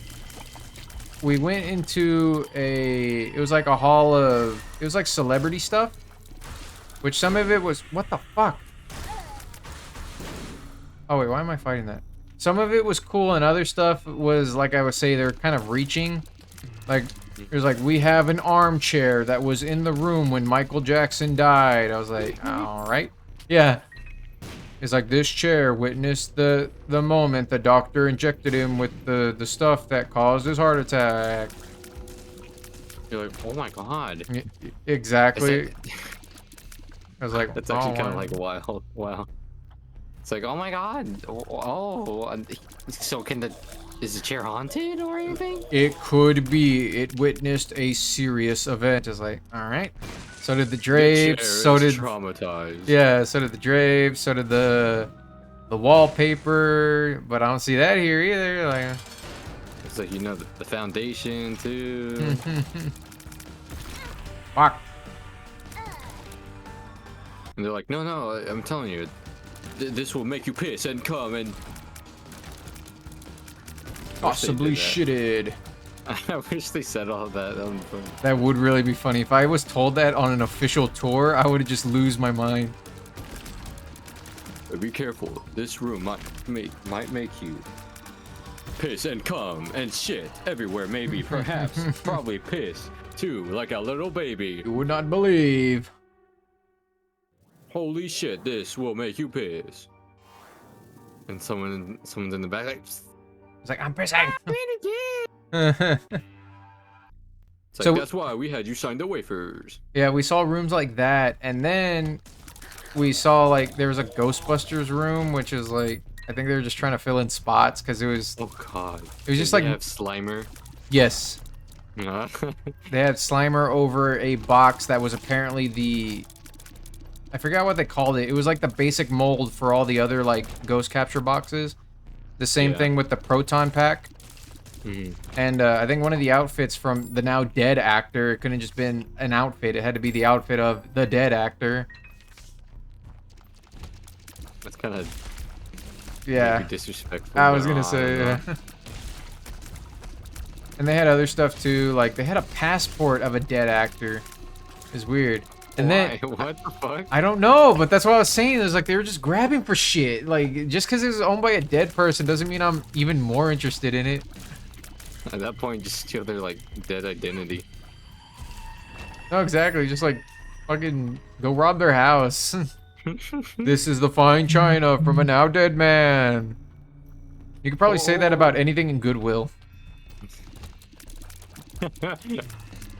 went into it was like a hall of, it was like celebrity stuff, which some of it was, what the fuck? Oh wait, why am I fighting that? Some of it was cool and other stuff was, like I would say, they're kind of reaching. Like, it was like, we have an armchair that was in the room when Michael Jackson died. I was like, alright. Yeah. It's like, this chair witnessed the moment the doctor injected him with the stuff that caused his heart attack. You're like, oh my god. Exactly. I was like, That's actually oh, kind of wow. like wild. Wow. It's like, oh my god. Oh, so is the chair haunted or anything? It could be. It witnessed a serious event. It's like, all right. So did the drapes. So did traumatized. Yeah. So did the drapes. So did the wallpaper. But I don't see that here either. Like, It's like, you know, the foundation too. fuck. And they're like, no, I'm telling you, this will make you piss and come and Possibly shitted. I wish they said all that. That would be funny. That would really be funny. If I was told that on an official tour, I would just lose my mind. But be careful. This room might make you piss and come and shit everywhere. Maybe, perhaps, probably piss too, like a little baby. You would not believe. Holy shit! This will make you piss. And someone's in the back like. It's like, I'm pissing. It's like, So- that's why we had you sign the waivers. Yeah, we saw rooms like that, and then we saw, like, there was a Ghostbusters room, which is like, I think they were just trying to fill in spots because it was Oh god. just Did like- they have Slimer. yes, Nah. they had Slimer over a box that was apparently I forgot what they called it. It was like the basic mold for all the other like ghost capture boxes. The same Yeah. thing with the proton pack. Mhm. And I think one of the outfits from the now dead actor, it couldn't just been an outfit. It had to be the outfit of the dead actor. That's kind of Yeah. disrespectful. I was but, gonna I say, don't know. yeah. And they had other stuff too, like they had a passport of a dead actor. It's weird. And then Why? What the fuck? I don't know, but that's what I was saying. Is like they were just grabbing for shit. Like just because it was owned by a dead person doesn't mean I'm even more interested in it. At that point, just steal their like dead identity. No, exactly. Just like fucking go rob their house. This is the fine china from a now dead man. You could probably say that about anything in Goodwill.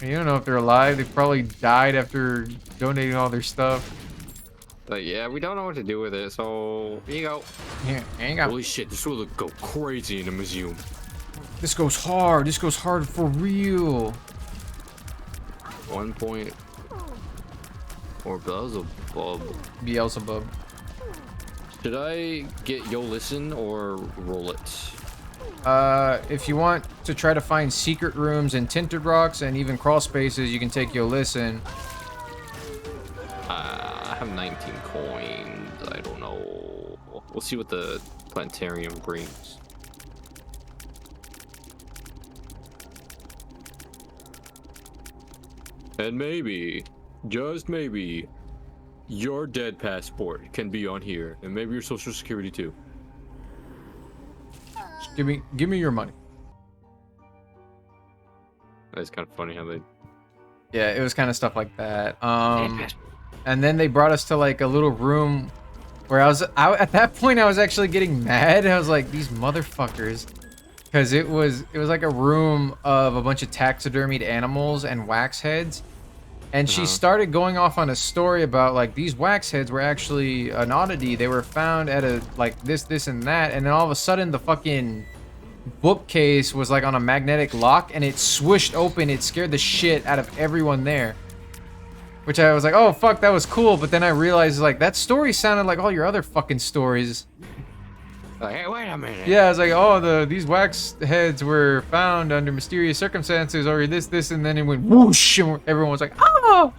You don't know if they're alive. They probably died after donating all their stuff. But yeah, we don't know what to do with it, so here you go. Here, hang on. Holy shit, this will go crazy in a museum. This goes hard. This goes hard for real. 1 point. Or Beelzebub. Beelzebub. Should I get Yo Listen or roll it? If you want to try to find secret rooms in Tinted Rocks and even crawl spaces, you can take Yo Listen. I have 19 coins. I don't know. We'll see what the planetarium brings. And maybe, just maybe, your dead passport can be on here, and maybe your social security too. Just give me your money. That's kind of funny how they. Yeah, it was kind of stuff like that. And then they brought us to like a little room where at that point I was actually getting mad. I was like, these motherfuckers. Because it was like a room of a bunch of taxidermied animals and wax heads. And she started going off on a story about like these wax heads were actually an oddity. They were found at a like this and that. And then all of a sudden the fucking bookcase was like on a magnetic lock and it swished open. It scared the shit out of everyone there. Which I was like, oh fuck, that was cool. But then I realized like that story sounded like all your other fucking stories. Like, hey, wait a minute. Yeah, I was like, oh, these wax heads were found under mysterious circumstances, or this, and then it went whoosh, and everyone was like, oh!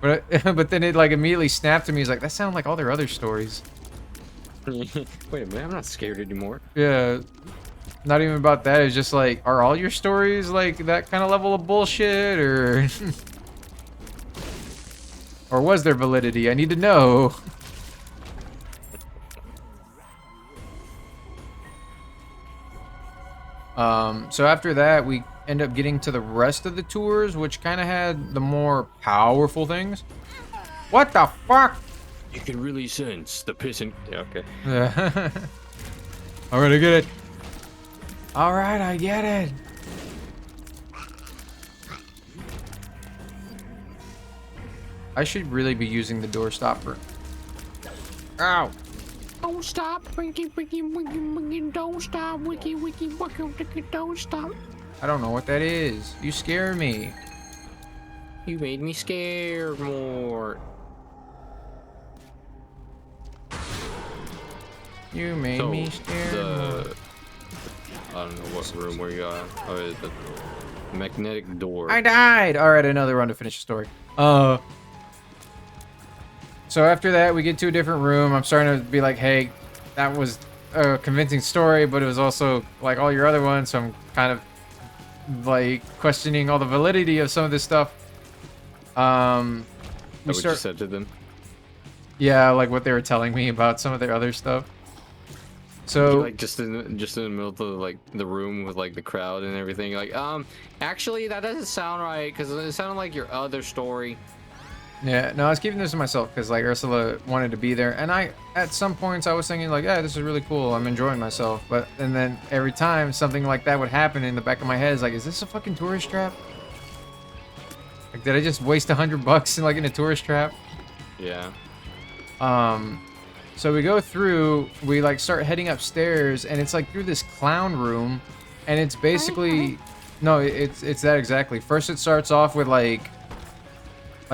But then it like immediately snapped to me. He's like, that sounded like all their other stories. Wait a minute, I'm not scared anymore. Yeah. Not even about that. It's just like, are all your stories like that kind of level of bullshit, or or was there validity? I need to know. So after that, we end up getting to the rest of the tours, which kind of had the more powerful things. What the fuck? You can really sense the piss and... Yeah, okay. Yeah. All right, I get it. All right, I get it. I should really be using the door stopper. Ow. Don't stop, wiki, wiki, wiki, wiki, don't stop, wiki, wiki, wiki, wiki, don't stop. I don't know what that is. You scare me. You made me scared more. You made So, me scared. the... I don't know what room where you are. Oh, the magnetic door. I died. All right, another run to finish the story. So after that, we get to a different room. I'm starting to be like, hey, that was a convincing story, but it was also like all your other ones. So I'm kind of like questioning all the validity of some of this stuff. What you said to them? Yeah, like what they were telling me about some of their other stuff. So Like just in the middle of like the room with like the crowd and everything, like actually that doesn't sound right because it sounded like your other story. yeah, no, I was keeping this to myself because like Ursula wanted to be there, and at some points I was thinking like, yeah, this is really cool, I'm enjoying myself, but and then every time something like that would happen in the back of my head is like, is this a fucking tourist trap? Like, did I just waste $100 in like in a tourist trap? Yeah. So we go through, we like start heading upstairs, and it's like through this clown room, and it's basically, no, it's that exactly. First it starts off with like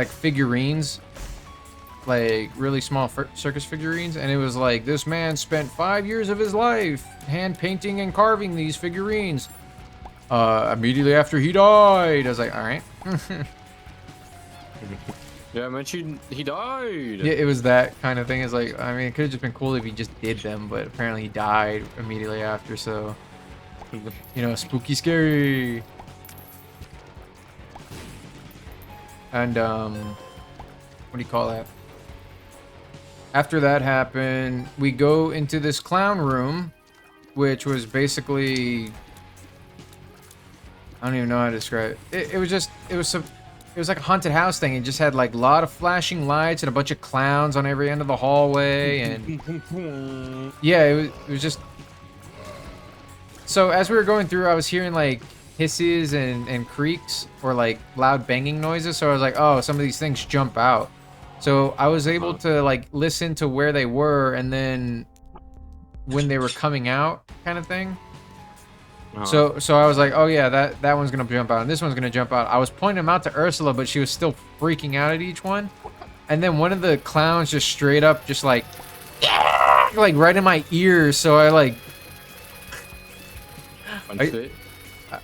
figurines, like really small circus figurines, and it was like, this man spent 5 years of his life hand painting and carving these figurines. Immediately after he died, I was like, all right. Yeah, I mentioned he died. Yeah, it was that kind of thing. It's like, I mean, it could have just been cool if he just did them, but apparently he died immediately after, so, you know, spooky, scary. And, what do you call that? After that happened, we go into this clown room, which was basically, I don't even know how to describe it. It was like a haunted house thing. It just had like a lot of flashing lights and a bunch of clowns on every end of the hallway, and yeah, it was just. So as we were going through, I was hearing like hisses and creaks or like loud banging noises. So I was like, oh, some of these things jump out. So I was able to like listen to where they were and then when they were coming out, kind of thing. So I was like, oh yeah, that one's gonna jump out and this one's gonna jump out. I was pointing them out to Ursula, but she was still freaking out at each one. And then one of the clowns just straight up just like right in my ear. So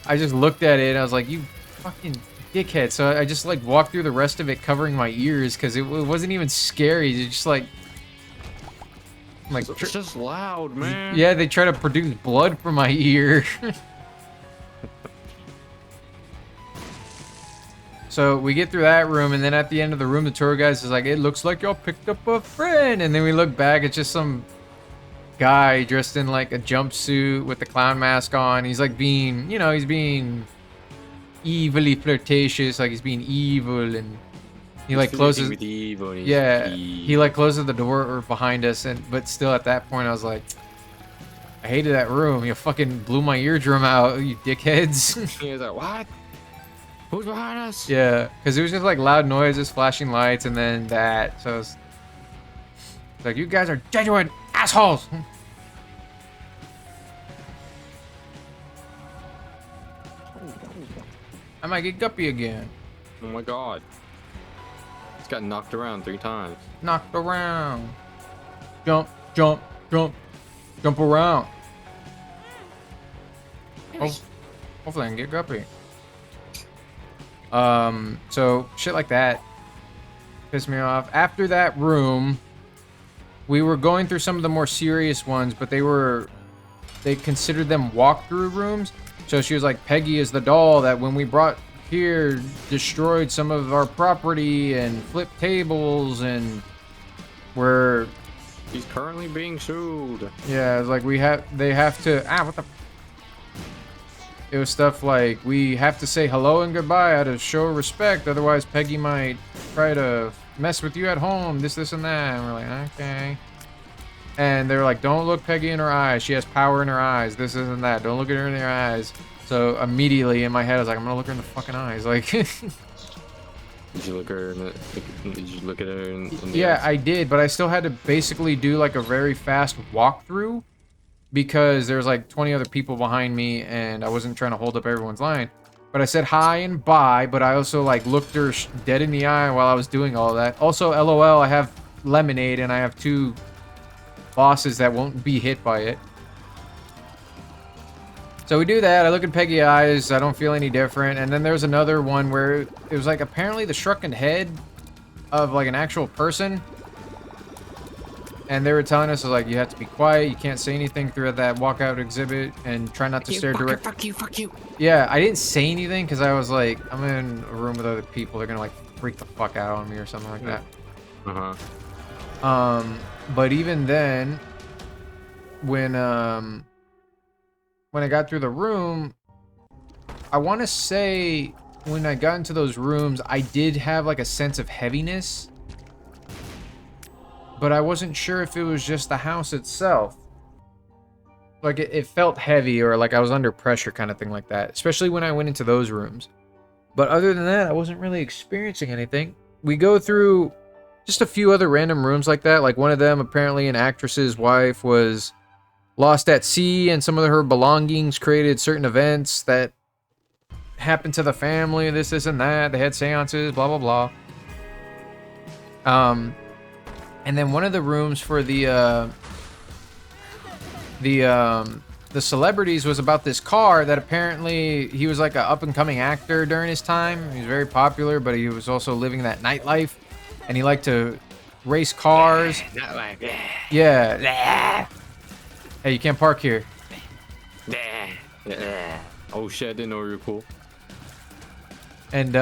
I just looked at it and I was like, you fucking dickhead. So I just like walked through the rest of it covering my ears because it wasn't even scary. It's just like it's just loud, man. Yeah, they try to produce blood from my ear. So we get through that room, and then at the end of the room, the tour guide is like, it looks like y'all picked up a friend. And then we look back, it's just some guy dressed in like a jumpsuit with the clown mask on. He's like being, you know, he's being evilly flirtatious, like he's being evil, and he like closes with evil, yeah, he like closes the door behind us, but still at that point I was like, I hated that room. You fucking blew my eardrum out, you dickheads. He was like, what? Who's behind us? Yeah, because it was just like loud noises, flashing lights, and then that. So it's like, you guys are genuine assholes. I might get guppy again. Oh my god. It's got knocked around 3 times. Knocked around. Jump, jump, jump, jump around. Oh, hopefully I can get guppy. So shit like that pissed me off. After that room, we were going through some of the more serious ones, but they considered them walkthrough rooms. So she was like, Peggy is the doll that when we brought here destroyed some of our property and flipped tables, and we're He's currently being sued. yeah, it's like they have to what the. It was stuff like, we have to say hello and goodbye out of show respect, otherwise Peggy might try to mess with you at home, this, and that. And we're like, okay. And they were like, don't look Peggy in her eyes. She has power in her eyes, this, and that. Don't look at her in her eyes. So immediately in my head, I was like, I'm gonna look her in the fucking eyes. Like, Did you look her in the, did you look at her in the yeah, eyes? I did, but I still had to basically do like a very fast walkthrough because there's like 20 other people behind me and I wasn't trying to hold up everyone's line. But I said hi and bye, but I also like looked her dead in the eye while I was doing all that. Also, LOL, I have lemonade and I have 2 bosses that won't be hit by it. So we do that. I look at Peggy's eyes. I don't feel any different. And then there's another one where it was like apparently the shrunken head of like an actual person. And they were telling us, like, you have to be quiet. You can't say anything through that walkout exhibit and try not to stare direct. Fuck you. Yeah, I didn't say anything because I was like, I'm in a room with other people. They're going to like freak the fuck out on me or something like that. But even then, when I got through the room, I want to say when I got into those rooms, I did have like a sense of heaviness, but I wasn't sure if it was just the house itself. Like it felt heavy or like I was under pressure kind of thing like that, especially when I went into those rooms. But other than that, I wasn't really experiencing anything. We go through just a few other random rooms like that. Like one of them, apparently an actress's wife was lost at sea and some of her belongings created certain events that happened to the family, this and that. They had seances, blah, blah, blah. And then one of the rooms for the celebrities was about this car that apparently he was like an up-and-coming actor during his time. He was very popular, but he was also living that nightlife, and he liked to race cars. Not like that. Yeah. Hey, you can't park here. Oh shit, I didn't know you were cool. And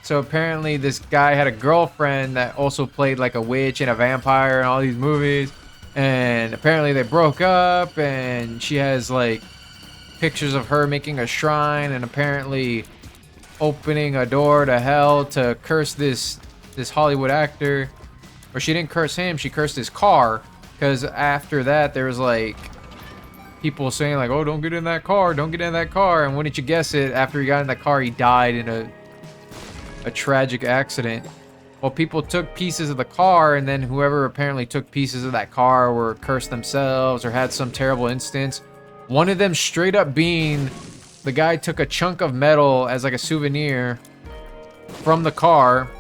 so apparently this guy had a girlfriend that also played like a witch and a vampire in all these movies. And apparently they broke up, and she has like pictures of her making a shrine and apparently opening a door to hell to curse this Hollywood actor. Or she didn't curse him, she cursed his car. Because after that, there was like people saying like, oh, don't get in that car, don't get in that car. And wouldn't you guess it, after he got in that car, he died in a tragic accident. Well, people took pieces of the car, and then whoever apparently took pieces of that car were cursed themselves or had some terrible instance. One of them straight up being the guy took a chunk of metal as like a souvenir from the car,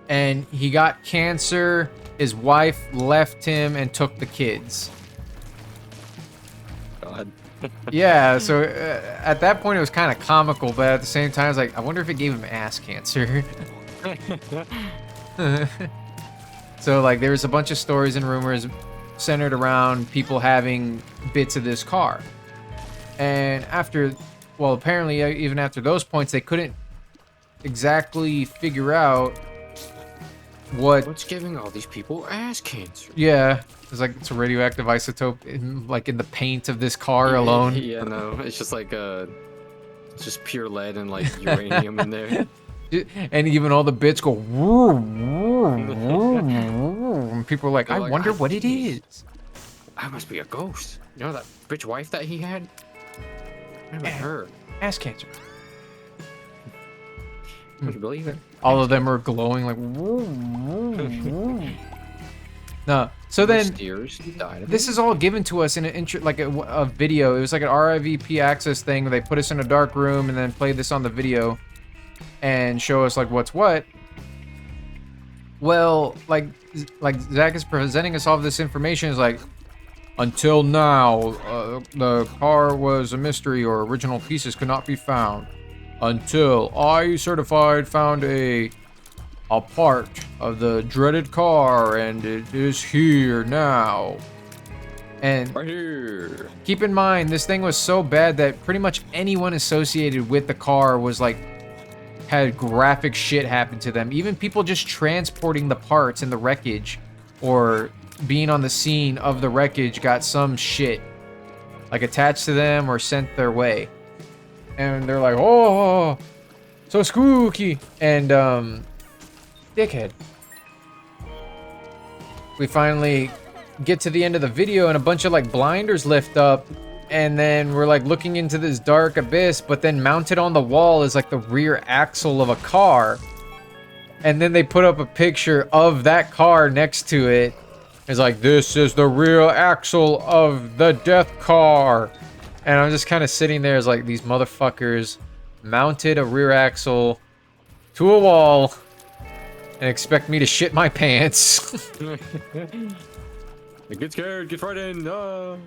and he got cancer. His wife left him and took the kids. God. Yeah, so at that point it was kind of comical, but at the same time, I was like, I wonder if it gave him ass cancer. So like there was a bunch of stories and rumors centered around people having bits of this car. And apparently even after those points, they couldn't exactly figure out What's giving all these people ass cancer? Yeah, it's like it's a radioactive isotope in the paint of this car alone. Yeah, no, it's just like just pure lead and like uranium in there. And even all the bits go and people are like, I wonder what it is. That must be a ghost. You know that bitch wife that he had? Remember her? Ass cancer. Would you believe it? All of them are glowing like. No. So then, this is all given to us in an a video. It was like an RIVP access thing. Where they put us in a dark room and then play this on the video, and show us like what's what. Well, like Zach is presenting us all of this information. Is like, until now, the car was a mystery, or original pieces could not be found. Until I certified found a a part of the dreaded car, and it is here now. And Right here. keep in mind, this thing was so bad that pretty much anyone associated with the car was like, had graphic shit happen to them. Even people just transporting the parts in the wreckage or being on the scene of the wreckage got some shit like attached to them or sent their way. And they're like, oh, so spooky. And, dickhead. We finally get to the end of the video and a bunch of like blinders lift up, and then we're like looking into this dark abyss, but then mounted on the wall is like the rear axle of a car. And then they put up a picture of that car next to it. It's like, this is the rear axle of the death car. And I'm just kind of sitting there as like, these motherfuckers mounted a rear axle to a wall and expect me to shit my pants. Get scared, get frightened.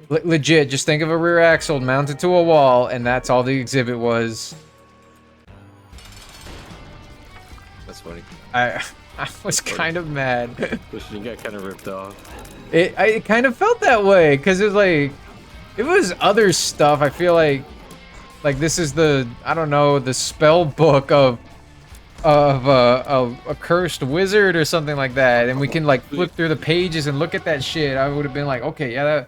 Legit, just think of a rear axle mounted to a wall, and that's all the exhibit was. That's funny. I was kind of mad. You got kind of ripped off. It kind of felt that way, because it was like, it was other stuff. I feel like this is the, I don't know, the spell book of a cursed wizard or something like that, and we can like flip through the pages and look at that shit. I would have been like, okay, yeah,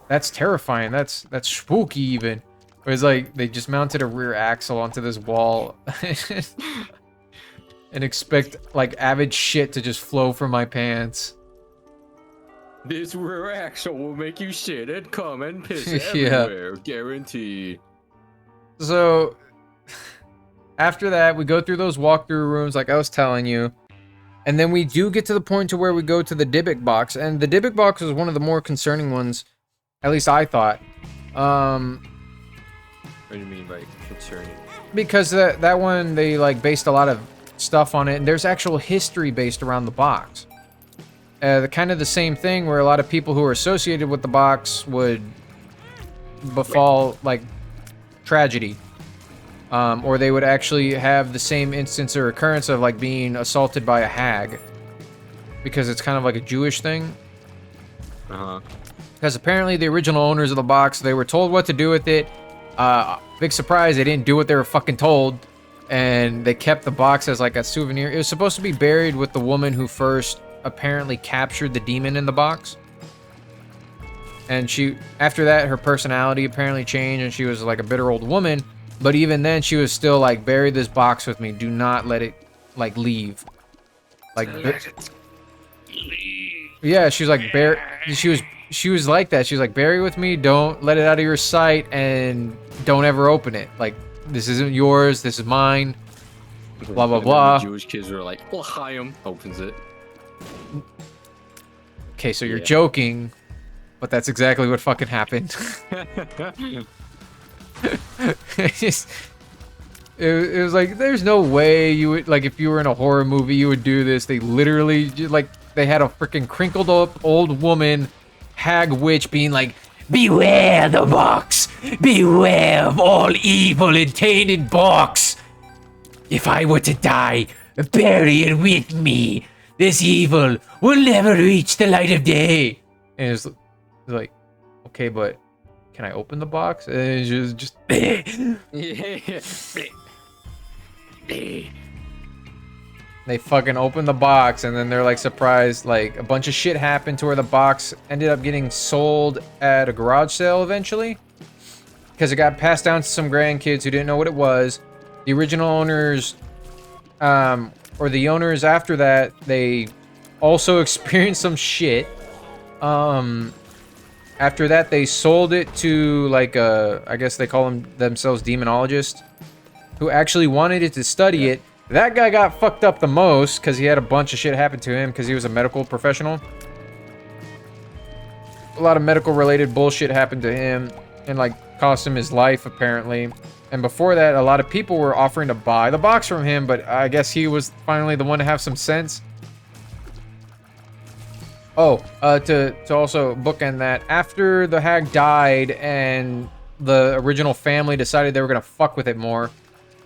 that's terrifying. That's spooky even. But it's like they just mounted a rear axle onto this wall and expect like avid shit to just flow from my pants. This rear axle will make you shit and come and piss Yeah. everywhere, guaranteed. So after that, we go through those walkthrough rooms like I was telling you. And then we do get to the point to where we go to the Dybbuk box. And the Dybbuk box was one of the more concerning ones. At least I thought. What do you mean by concerning? Because that one, they like based a lot of stuff on it. And there's actual history based around the box. The kind of the same thing where a lot of people who are associated with the box would befall like tragedy. Or they would actually have the same instance or occurrence of like being assaulted by a hag. Because it's kind of like a Jewish thing. Uh-huh. Because apparently the original owners of the box, they were told what to do with it. Big surprise, they didn't do what they were fucking told. And they kept the box as like a souvenir. It was supposed to be buried with the woman who first apparently captured the demon in the box. And she, after that, her personality apparently changed and she was like a bitter old woman. But even then, she was still like, bury this box with me. Do not let it, like, leave. Like, yeah, she was like, she was like that. She was like, bury with me. Don't let it out of your sight, and don't ever open it. Like, this isn't yours. This is mine. Blah blah blah. The Jewish kids were like, "L'chaim," opens it. Okay, so you're joking, but that's exactly what fucking happened. It was like, there's no way you would, like, if you were in a horror movie, you would do this. They literally, like, they had a freaking crinkled up old woman, hag witch, being like, beware the box! Beware of all evil and tainted box! If I were to die, bury it with me. This evil will never reach the light of day. And it's like, okay, but can I open the box? And it's just they fucking open the box, and then they're like surprised, like a bunch of shit happened to where the box ended up getting sold at a garage sale eventually. Because it got passed down to some grandkids who didn't know what it was. The original owners, or the owners after that, they also experienced some shit. After that, they sold it to, like, I guess they call themselves demonologists, who actually wanted it to study it. That guy got fucked up the most, because he had a bunch of shit happen to him, because he was a medical professional. A lot of medical-related bullshit happened to him, and, like, cost him his life, apparently. And before that, a lot of people were offering to buy the box from him, but I guess he was finally the one to have some sense. Oh, to also bookend that, after the hag died and the original family decided they were gonna fuck with it more,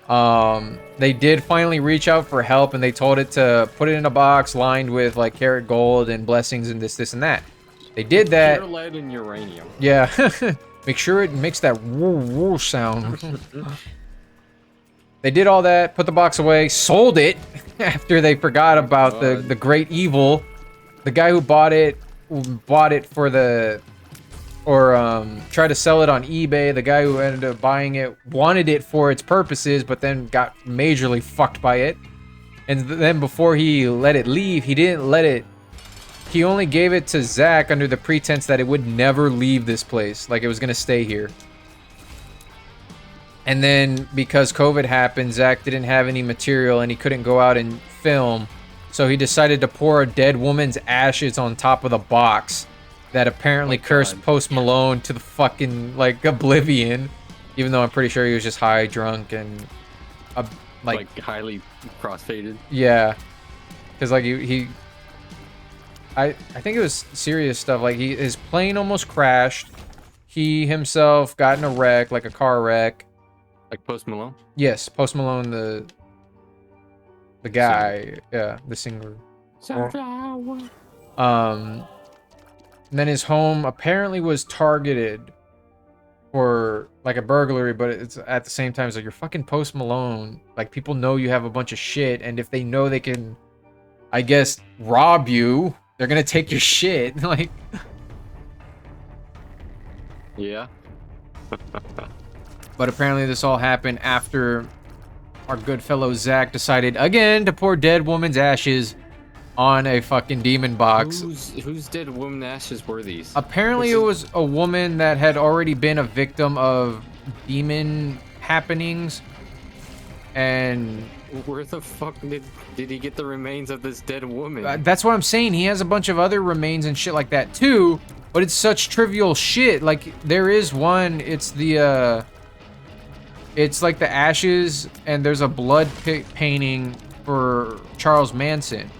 They did finally reach out for help, and they told it to put it in a box lined with like carrot gold and blessings and this and that. They did that. Pure lead and uranium. Yeah. Make sure it makes that woo woo sound. They did all that, put the box away, sold it after they forgot about the great evil. The guy who bought it for the, or tried to sell it on eBay. The guy who ended up buying it wanted it for its purposes, but then got majorly fucked by it. And then before he let it leave, he didn't let it. He only gave it to Zach under the pretense that it would never leave this place, like it was gonna stay here. And then because COVID happened, Zach didn't have any material and he couldn't go out and film. So he decided to pour a dead woman's ashes on top of the box that apparently cursed Post Malone to the fucking, like, oblivion. Even though I'm pretty sure he was just high, drunk, and, like highly crossfaded. Yeah. Because, like, I think it was serious stuff. Like, his plane almost crashed. He himself got in a wreck, like a car wreck. Like Post Malone? Yes, Post Malone, the guy, yeah, the singer. Sunflower. And then his home apparently was targeted for like a burglary, but it's at the same time, it's like, you're fucking Post Malone. Like, people know you have a bunch of shit, and if they know they can, I guess, rob you, they're gonna take your shit. Like, yeah. but apparently this all happened after our good fellow Zach decided again to pour dead woman's ashes on a fucking demon box. Whose dead woman ashes were these? Apparently it was a woman that had already been a victim of demon happenings. And where the fuck did he get the remains of this dead woman? that's what I'm saying. He has a bunch of other remains and shit like that too, but it's such trivial shit. Like, there is one, it's the it's like the ashes, and there's a blood painting for Charles Manson.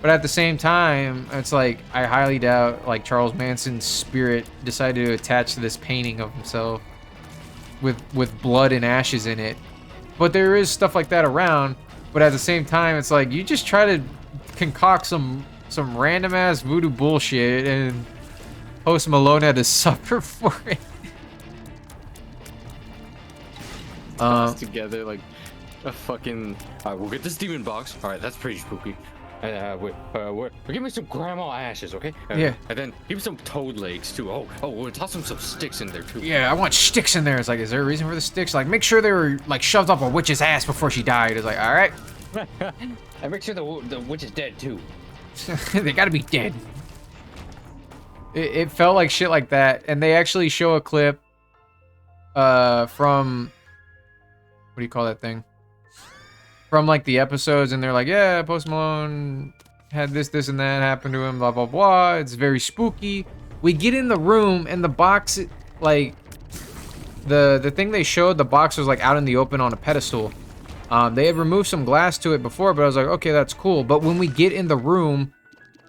But at the same time, it's like, I highly doubt, like, Charles Manson's spirit decided to attach to this painting of himself with blood and ashes in it. But there is stuff like that around. But at the same time, it's like, you just try to concoct some random ass voodoo bullshit, and Post Malone had to suffer for it. Together like a fucking. We'll get this demon box. All right, that's pretty spooky. Give me some grandma ashes, okay? Yeah. And then give me some toad legs too. Oh, we'll toss some sticks in there too. Yeah, I want sticks in there. It's like, is there a reason for the sticks? Like, make sure they were like shoved up a witch's ass before she died. It's like, all right. And make sure the witch is dead too. They gotta be dead. It felt like shit like that, and they actually show a clip from, what do you call that thing? From like the episodes, and they're like, yeah, Post Malone had this, and that happen to him, blah, blah, blah. It's very spooky. We get in the room, and the box, like, the thing they showed, the box was like out in the open on a pedestal. They had removed some glass to it before, but I was like, okay, that's cool. But when we get in the room,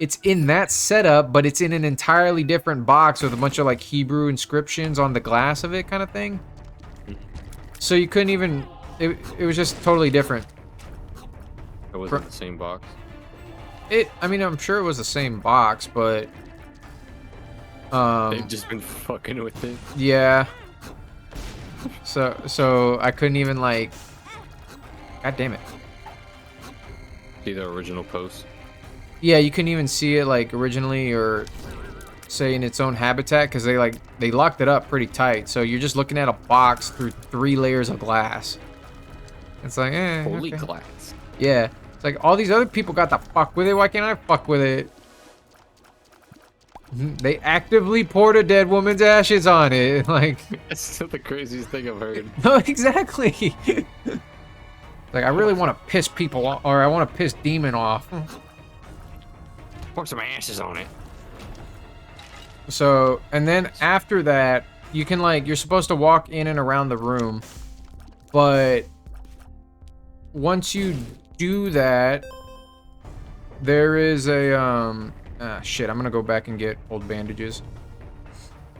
it's in that setup, but it's in an entirely different box with a bunch of like Hebrew inscriptions on the glass of it, kind of thing. So you couldn't even, it was just totally different. It wasn't the same box. I mean, I'm sure it was the same box, but they've just been fucking with it. Yeah. So I couldn't even, like, god damn it. See the original post? Yeah, you couldn't even see it like originally, or say in its own habitat, because they locked it up pretty tight. So you're just looking at a box through 3 layers of glass. It's like, Holy okay. glass. Yeah. It's like, all these other people got to fuck with it. Why can't I fuck with it? They actively poured a dead woman's ashes on it. Like, That's still the craziest thing I've heard. no, exactly. Like, I really want to piss people off, or I want to piss Demon off. Pour some ashes on it. So, and then after that, you can, like, you're supposed to walk in and around the room, but once you do that, there is a, shit, I'm gonna go back and get old bandages.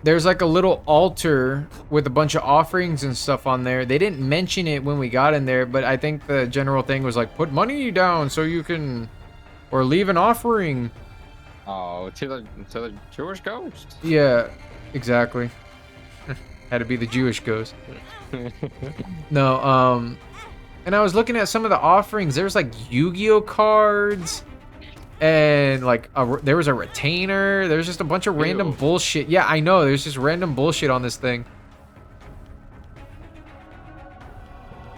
there's like a little altar with a bunch of offerings and stuff on there. They didn't mention it when we got in there, but I think the general thing was like, put money down so you can, or leave an offering. Oh, to the Jewish ghost. Yeah, exactly. Had to be the Jewish ghost. No, and I was looking at some of the offerings. There's like Yu-Gi-Oh cards, and like there was a retainer. There's just a bunch of random Ew. bullshit. Yeah, I know. There's just random bullshit on this thing.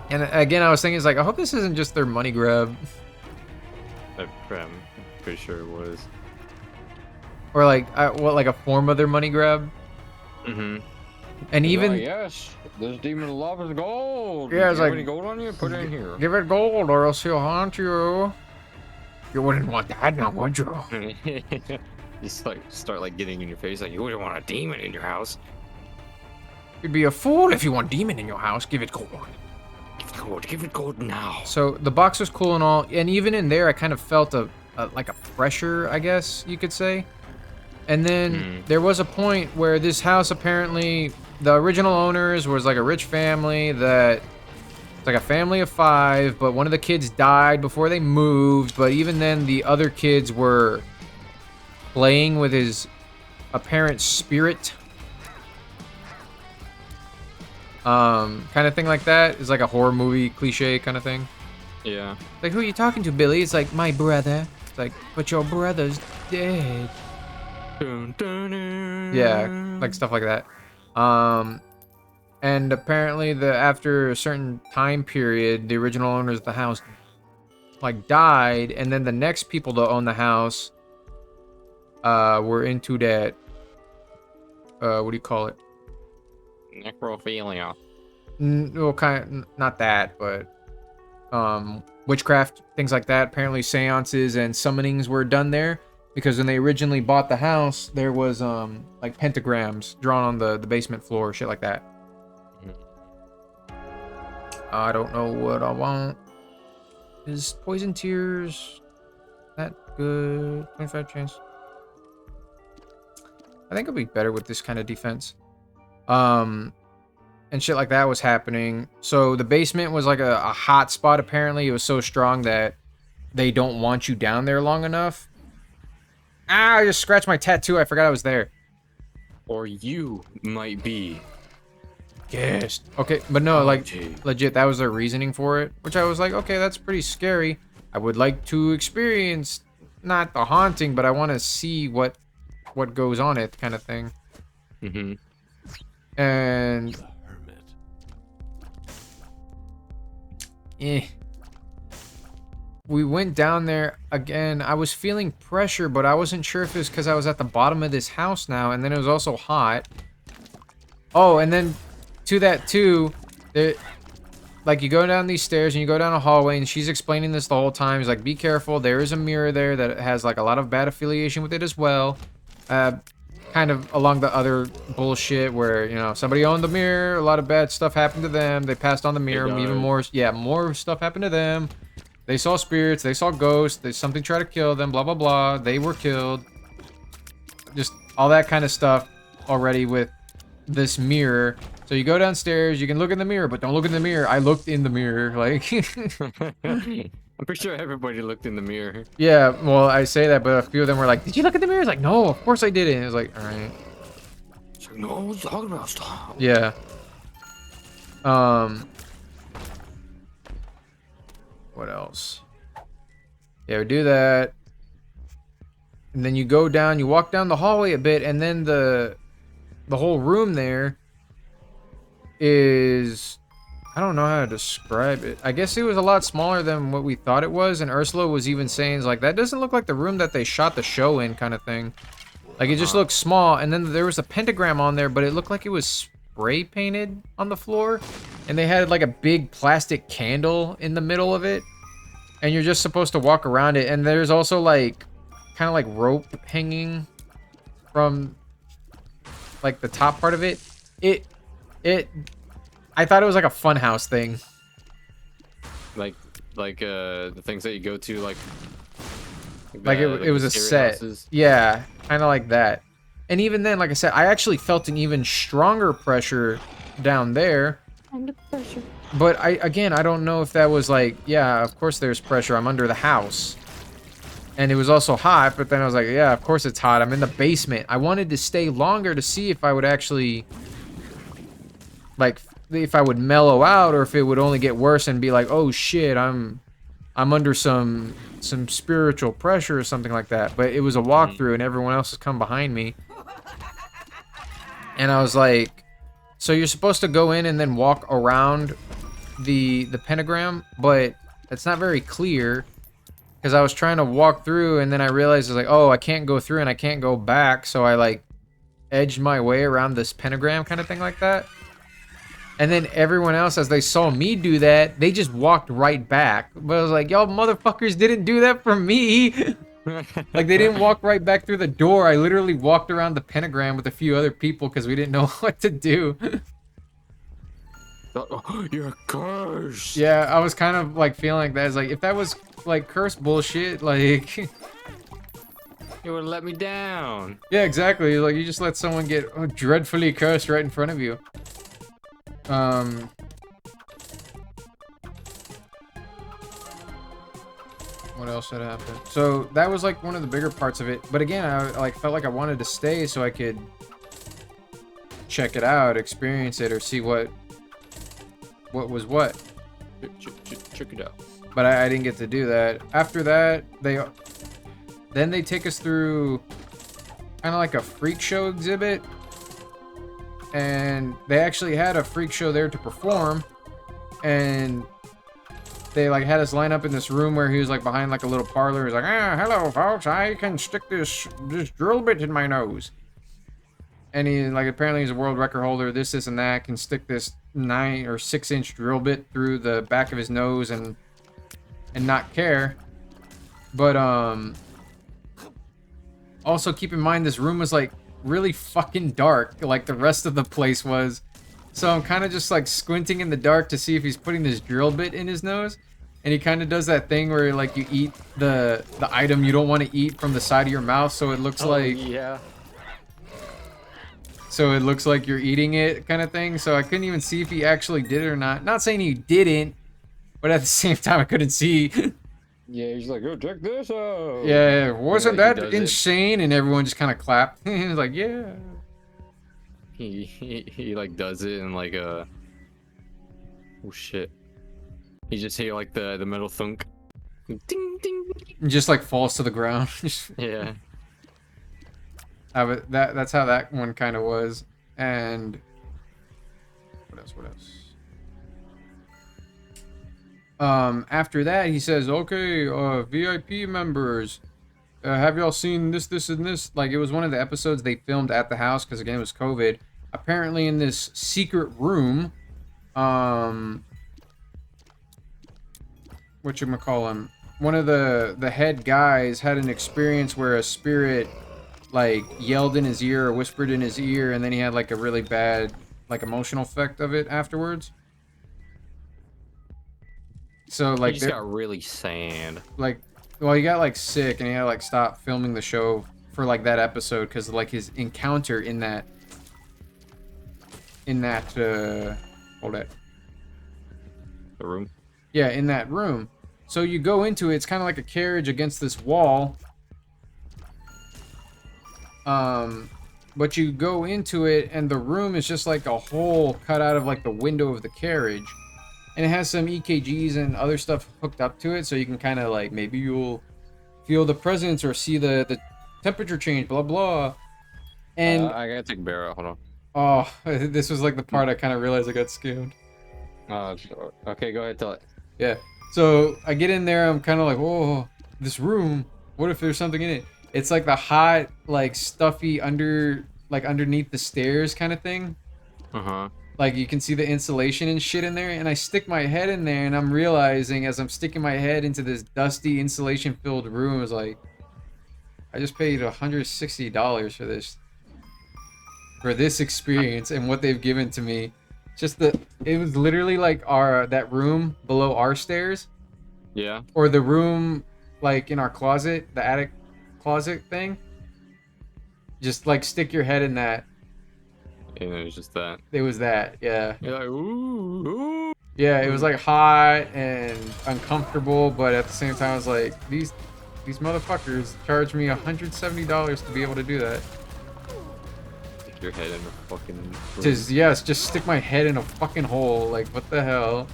And again, I was thinking, it's like, I hope this isn't just their money grab, I'm pretty sure it was. or like like a form of their money grab. Mm-hmm. And even yes, this demon loves gold. Yeah, it's You have like- any gold on you? Put it in here. give it gold, or else he'll haunt you. You wouldn't want that, now would you? Just like start like getting in your face, like you wouldn't want a demon in your house. You'd be a fool if you want demon in your house. Give it gold. Give it gold now. So the box was cool and all, and even in there, I kind of felt a like a pressure, I guess you could say. And then there was a point where this house, apparently, the original owners was like a rich family that, it's like a family of 5, but one of the kids died before they moved. But even then, the other kids were playing with his apparent spirit. Kind of thing like that. It's like a horror movie cliche kind of thing. Yeah. Like, who are you talking to, Billy? It's like, my brother. It's like, but your brother's dead. Dun, dun, dun. Yeah, like stuff like that. And apparently after a certain time period, the original owners of the house like died, and then the next people to own the house were into that what do you call it? Necrophilia. Well, not that, but witchcraft, things like that. Apparently seances and summonings were done there, because when they originally bought the house, there was like pentagrams drawn on the basement floor, shit like that. I don't know what I want. Is poison tears that good? 25 chance. I think it'll be better with this kind of defense. And shit like that was happening. So the basement was like a hot spot, apparently. It was so strong that they don't want you down there long enough. Ah, I just scratched my tattoo. I forgot I was there. Or you might be. Yes. Okay, but no, like, gee. legit, that was their reasoning for it. Which I was like, okay, that's pretty scary. I would like to experience, not the haunting, but I want to see what goes on it, kind of thing. Mm-hmm. And we went down there again. I was feeling pressure, but I wasn't sure if it was because I was at the bottom of this house now, and then it was also hot. Oh, and then to that too, like, you go down these stairs and you go down a hallway, and she's explaining this the whole time. She's like, be careful, there is a mirror there that has like a lot of bad affiliation with it as well. Kind of along the other bullshit where, you know, somebody owned the mirror, a lot of bad stuff happened to them, they passed on the mirror, even more, yeah, more stuff happened to them. They saw spirits, they saw ghosts, something tried to kill them, blah blah blah, they were killed. Just all that kind of stuff already with this mirror. So you go downstairs, you can look in the mirror, but don't look in the mirror. I looked in the mirror, like I'm pretty sure everybody looked in the mirror. yeah, well, I say that, but a few of them were like, did you look in the mirror? It's like, no, of course I didn't. It was like, all right. It's like, no, what's talking about? Stop. Yeah. What else? Yeah, we do that. And then you go down, you walk down the hallway a bit, and then the whole room there is, I don't know how to describe it. I guess it was a lot smaller than what we thought it was, and Ursula was even saying, like, that doesn't look like the room that they shot the show in, kind of thing. Like, it just looks small, and then there was a pentagram on there, but it looked like it was spray painted on the floor, and they had like a big plastic candle in the middle of it, and you're just supposed to walk around it, and there's also like kind of like rope hanging from like the top part of it. I thought it was like a funhouse thing. Like the things that you go to, like Like it was a scary set. houses. Yeah, kind of like that. And even then, like I said, I actually felt an even stronger pressure down there. Under pressure. But I don't know if that was like, yeah, of course there's pressure. I'm under the house. And it was also hot, but then I was like, yeah, of course it's hot. I'm in the basement. I wanted to stay longer to see if I would actually, like, if I would mellow out or if it would only get worse and be like, oh shit, I'm under some spiritual pressure or something like that. But it was a walkthrough and everyone else has come behind me. And I was like, so you're supposed to go in and then walk around the pentagram, but it's not very clear because I was trying to walk through and then I realized it's like, oh, I can't go through and I can't go back. So I like edged my way around this pentagram kind of thing like that. And then everyone else, as they saw me do that, they just walked right back. But I was like, y'all motherfuckers didn't do that for me. Like, they didn't walk right back through the door. I literally walked around the pentagram with a few other people because we didn't know what to do. You're cursed. Yeah, I was kind of, like, feeling like that. It's like, if that was, like, curse bullshit, like... You would let me down. Yeah, exactly. Like, you just let someone get dreadfully cursed right in front of you. What else had happened? So that was like one of the bigger parts of it. But again, I like felt like I wanted to stay so I could check it out, experience it, or see what was what. Check it out. But I didn't get to do that. After that, then they take us through kind of like a freak show exhibit. And they actually had a freak show there to perform. And they like had us line up in this room where he was like behind like a little parlor. He's like, hello folks, I can stick this drill bit in my nose. And he like apparently he's a world record holder, this and that, can stick this 9 or 6 inch drill bit through the back of his nose and not care. But also keep in mind this room was like really fucking dark, like the rest of the place was. So I'm kind of just like squinting in the dark to see if he's putting this drill bit in his nose. And he kind of does that thing where like you eat the item you don't want to eat from the side of your mouth, so it looks like yeah. So it looks like you're eating it kind of thing. So I couldn't even see if he actually did it or not. Not saying he didn't, but at the same time I couldn't see. Yeah, he's like, oh, check this out. Yeah, wasn't Like, that insane? And everyone just kind of clapped. He's like, yeah. He like does it and like oh shit. You just hear like the metal thunk. Ding ding. And just like falls to the ground. Yeah. That's how that one kind of was. And what else? After that he says, okay, VIP members, have y'all seen this and this? Like, it was one of the episodes they filmed at the house because again it was COVID. Apparently in this secret room, whatchamacallem, one of the head guys had an experience where a spirit like yelled in his ear or whispered in his ear, and then he had like a really bad like emotional effect of it afterwards. So like he just got really sad. Like, well, he got like sick and he had to like stop filming the show for like that episode because like his encounter in that hold it. The room? Yeah, in that room. So you go into it, it's kind of like a carriage against this wall. But you go into it and the room is just like a hole cut out of like the window of the carriage. And it has some EKGs and other stuff hooked up to it, so you can kind of like, maybe you'll feel the presence or see the temperature change, blah blah. And I gotta take a bear out, hold on. oh, this was like the part I kind of realized I got scammed. Okay, go ahead, tell it. Yeah. So I get in there, I'm kind of like, whoa, this room. What if there's something in it? It's like the hot, like stuffy underneath the stairs kind of thing. Like you can see the insulation and shit in there, and I stick my head in there, and I'm realizing as I'm sticking my head into this dusty insulation-filled room, is like, I just paid $160 for this experience and what they've given to me. It was literally like that room below our stairs. Yeah. Or the room like in our closet, the attic closet thing. Just like stick your head in that. And it was just that. It was that, yeah. You're like, ooh, ooh. Yeah, it was like hot and uncomfortable, but at the same time, I was like, these motherfuckers charged me $170 to be able to do that. Stick your head in the fucking. Just yes, just stick my head in a fucking hole. Like what the hell?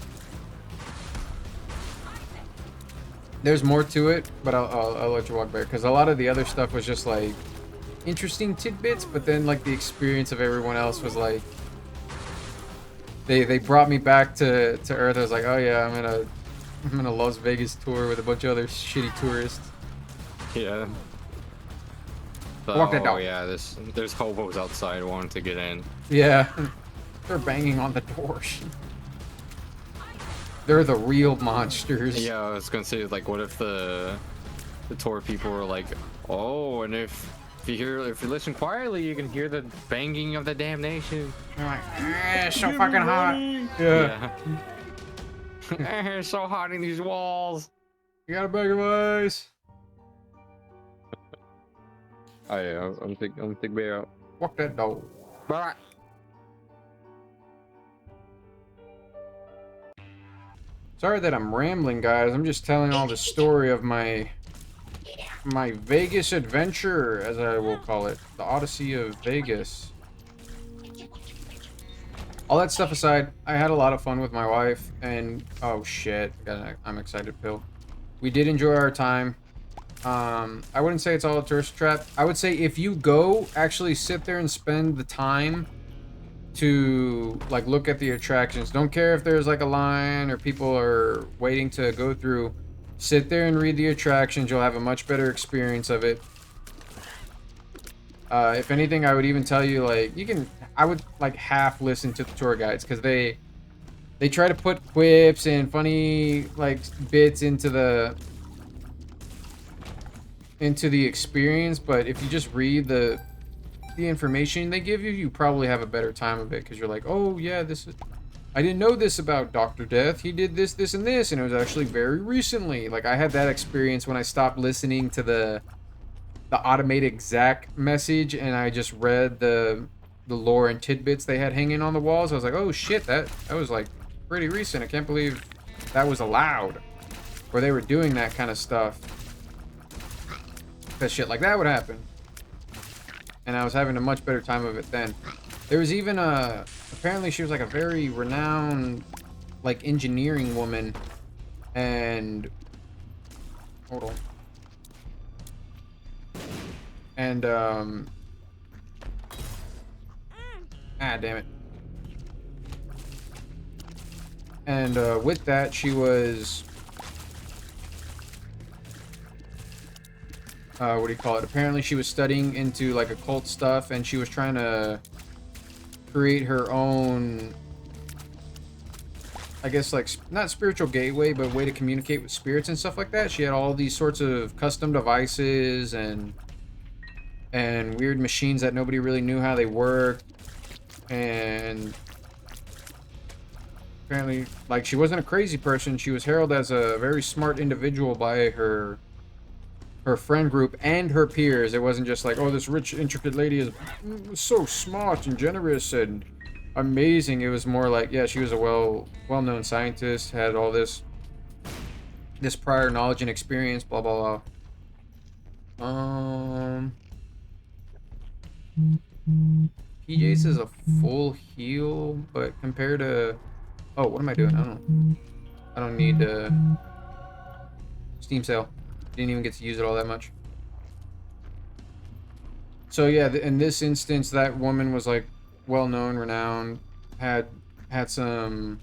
There's more to it, but I'll let you walk back because a lot of the other stuff was just like interesting tidbits, but then like the experience of everyone else was like they brought me back to Earth. I was like, oh yeah, I'm in a Las Vegas tour with a bunch of other shitty tourists. Yeah. Walk that dog. Yeah, there's hobos outside wanting to get in. Yeah, they're banging on the doors. They're the real monsters. Yeah, I was gonna say, like, what if the tour people were like, oh, and if you listen quietly, you can hear the banging of the damnation. They're like, it's so fucking hot. Yeah. It's so hot in these walls. You got a bag of ice. Oh yeah, I'm big bear out. Walk that dog. Bye. Sorry that I'm rambling, guys. I'm just telling all the story of my Vegas adventure, as I will call it. The Odyssey of Vegas. All that stuff aside, I had a lot of fun with my wife, and oh shit, I'm excited, Pill. We did enjoy our time. I wouldn't say it's all a tourist trap. I would say if you go, actually sit there and spend the time to like look at the attractions. Don't care if there's like a line or people are waiting to go through. Sit there and read the attractions. You'll have a much better experience of it. If anything, I would even tell you, like, I would like half listen to the tour guides because they try to put quips and funny like bits into the experience, but if you just read the information they give you, you probably have a better time of it because you're like, oh yeah, I didn't know this about Dr. Death. He did this, this, and this, and it was actually very recently. Like I had that experience when I stopped listening to the automated Zack message and I just read the lore and tidbits they had hanging on the walls. I was like, oh shit, that was like pretty recent. I can't believe that was allowed, or they were doing that kind of stuff. That shit like that would happen. And I was having a much better time of it then. There was even apparently she was like a very renowned like engineering woman, and hold on. And damn it. And with that, she was what do you call it? Apparently she was studying into like occult stuff, and she was trying to create her own, I guess, like not spiritual gateway, but way to communicate with spirits and stuff like that. She had all these sorts of custom devices and weird machines that nobody really knew how they worked. And apparently, like, she wasn't a crazy person. She was heralded as a very smart individual by her friend group and her peers. It wasn't just like, oh, this rich, intricate lady is so smart and generous and amazing. It was more like, yeah, she was a well-known scientist, had all this prior knowledge and experience, blah blah blah. PJ's is a full heal, but compared to, oh, what am I doing? I don't need Steam sale. Didn't even get to use it all that much. So yeah, in this instance, that woman was like well-known, renowned, had some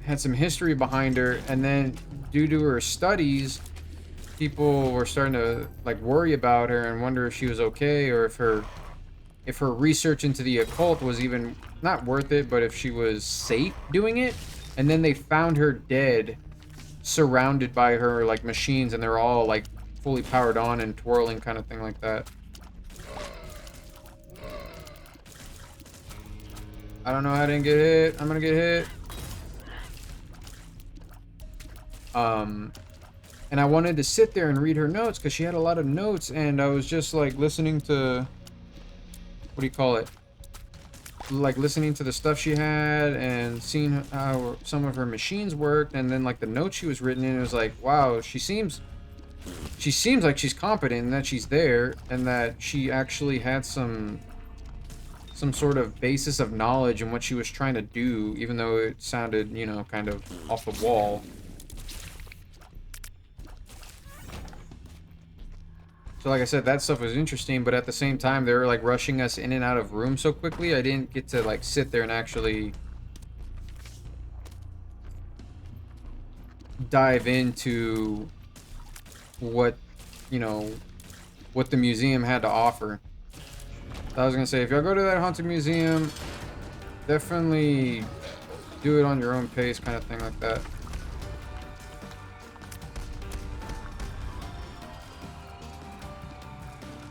history behind her, and then due to her studies, people were starting to like worry about her and wonder if she was okay, or if her research into the occult was even not worth it, but if she was safe doing it. And then they found her dead, surrounded by her like machines, and they're all like fully powered on and twirling, kind of thing like that. I don't know how I didn't get hit. I'm gonna get hit. And I wanted to sit there and read her notes because she had a lot of notes, and I was just like listening to, what do you call it? Like listening to the stuff she had and seeing how some of her machines worked, and then like the notes she was written in, it was like, wow, she seems like she's competent and that she's there and that she actually had some sort of basis of knowledge in what she was trying to do, even though it sounded, you know, kind of off the wall. So like I said, that stuff was interesting, but at the same time, they were like rushing us in and out of rooms so quickly, I didn't get to like sit there and actually dive into what, you know, what the museum had to offer. I was gonna say, if y'all go to that haunted museum, definitely do it on your own pace, kind of thing like that.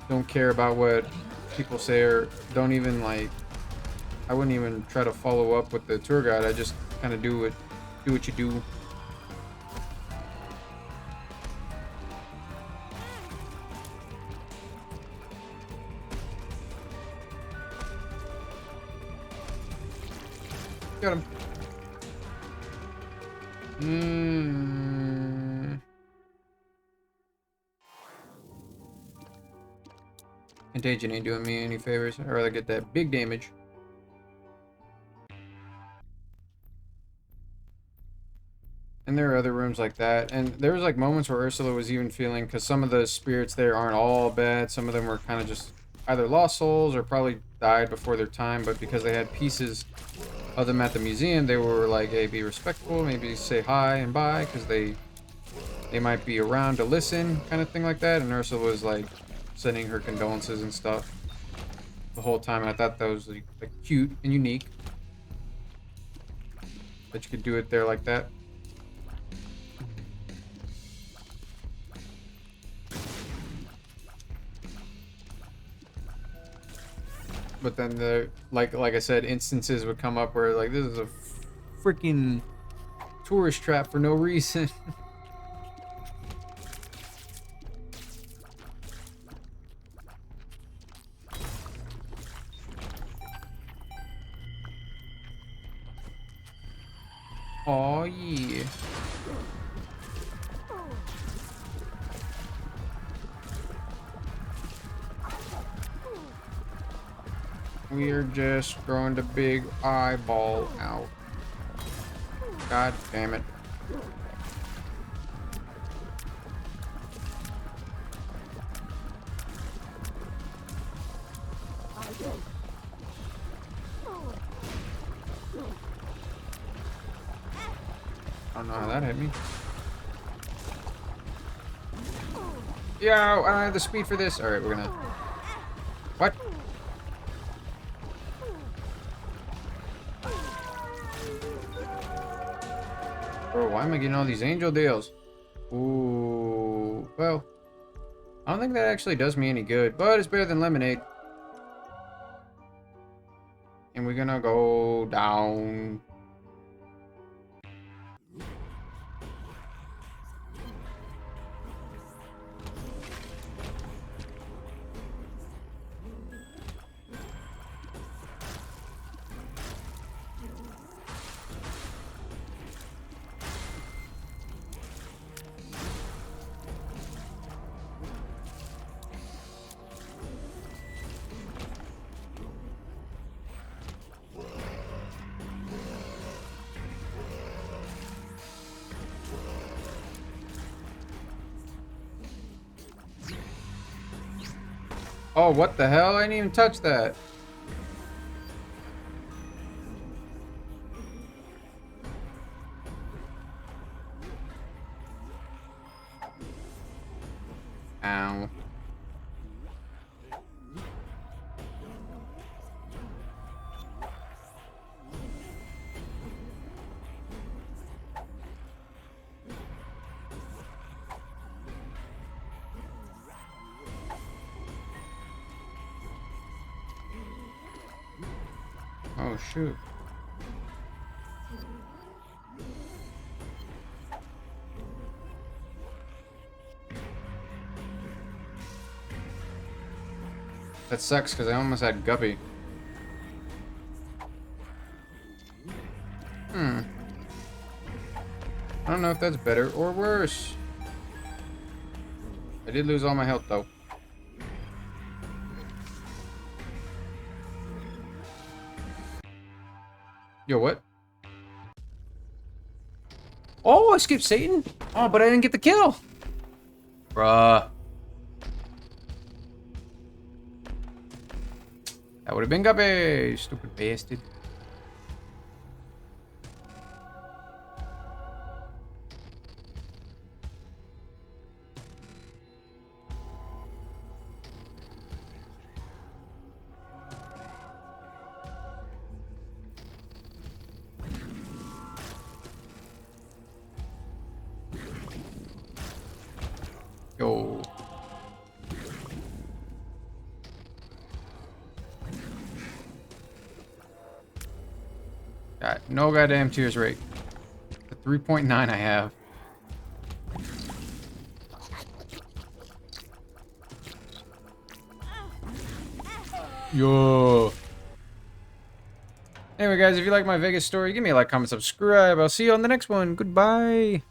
Don't care about what people say, or don't even like, I wouldn't even try to follow up with the tour guide. I just kind of do what you do. Got him. Contagion ain't doing me any favors. I'd rather get that big damage. And there are other rooms like that. And there was like moments where Ursula was even feeling, because some of the spirits there aren't all bad. Some of them were kind of just either lost souls or probably died before their time. But because they had pieces of them at the museum, they were like, hey, be respectful. Maybe say hi and bye, because they might be around to listen, kind of thing like that. And Ursula was like sending her condolences and stuff the whole time. And I thought that was like cute and unique that you could do it there like that. But then the like I said, instances would come up where like, this is a freaking tourist trap for no reason. Oh yeah. We're just throwing the big eyeball out. God damn it. I don't know how that hit me. Yo, I don't have the speed for this. Alright, we're gonna... What? Bro, why am I getting all these angel deals? Ooh, well, I don't think that actually does me any good, but it's better than lemonade. And we're gonna go down. Oh, what the hell? I didn't even touch that. Ow. Oh, shoot. That sucks because I almost had Guppy. I don't know if that's better or worse. I did lose all my health though. Yo, what? Oh, I skipped Satan. Oh, but I didn't get the kill. Bruh. That would have been Guppy, stupid bastard. Yo. Got no goddamn tears rate. The 3.9 I have. Yo. Anyway, guys, if you like my Vegas story, give me a like, comment, subscribe. I'll see you on the next one. Goodbye.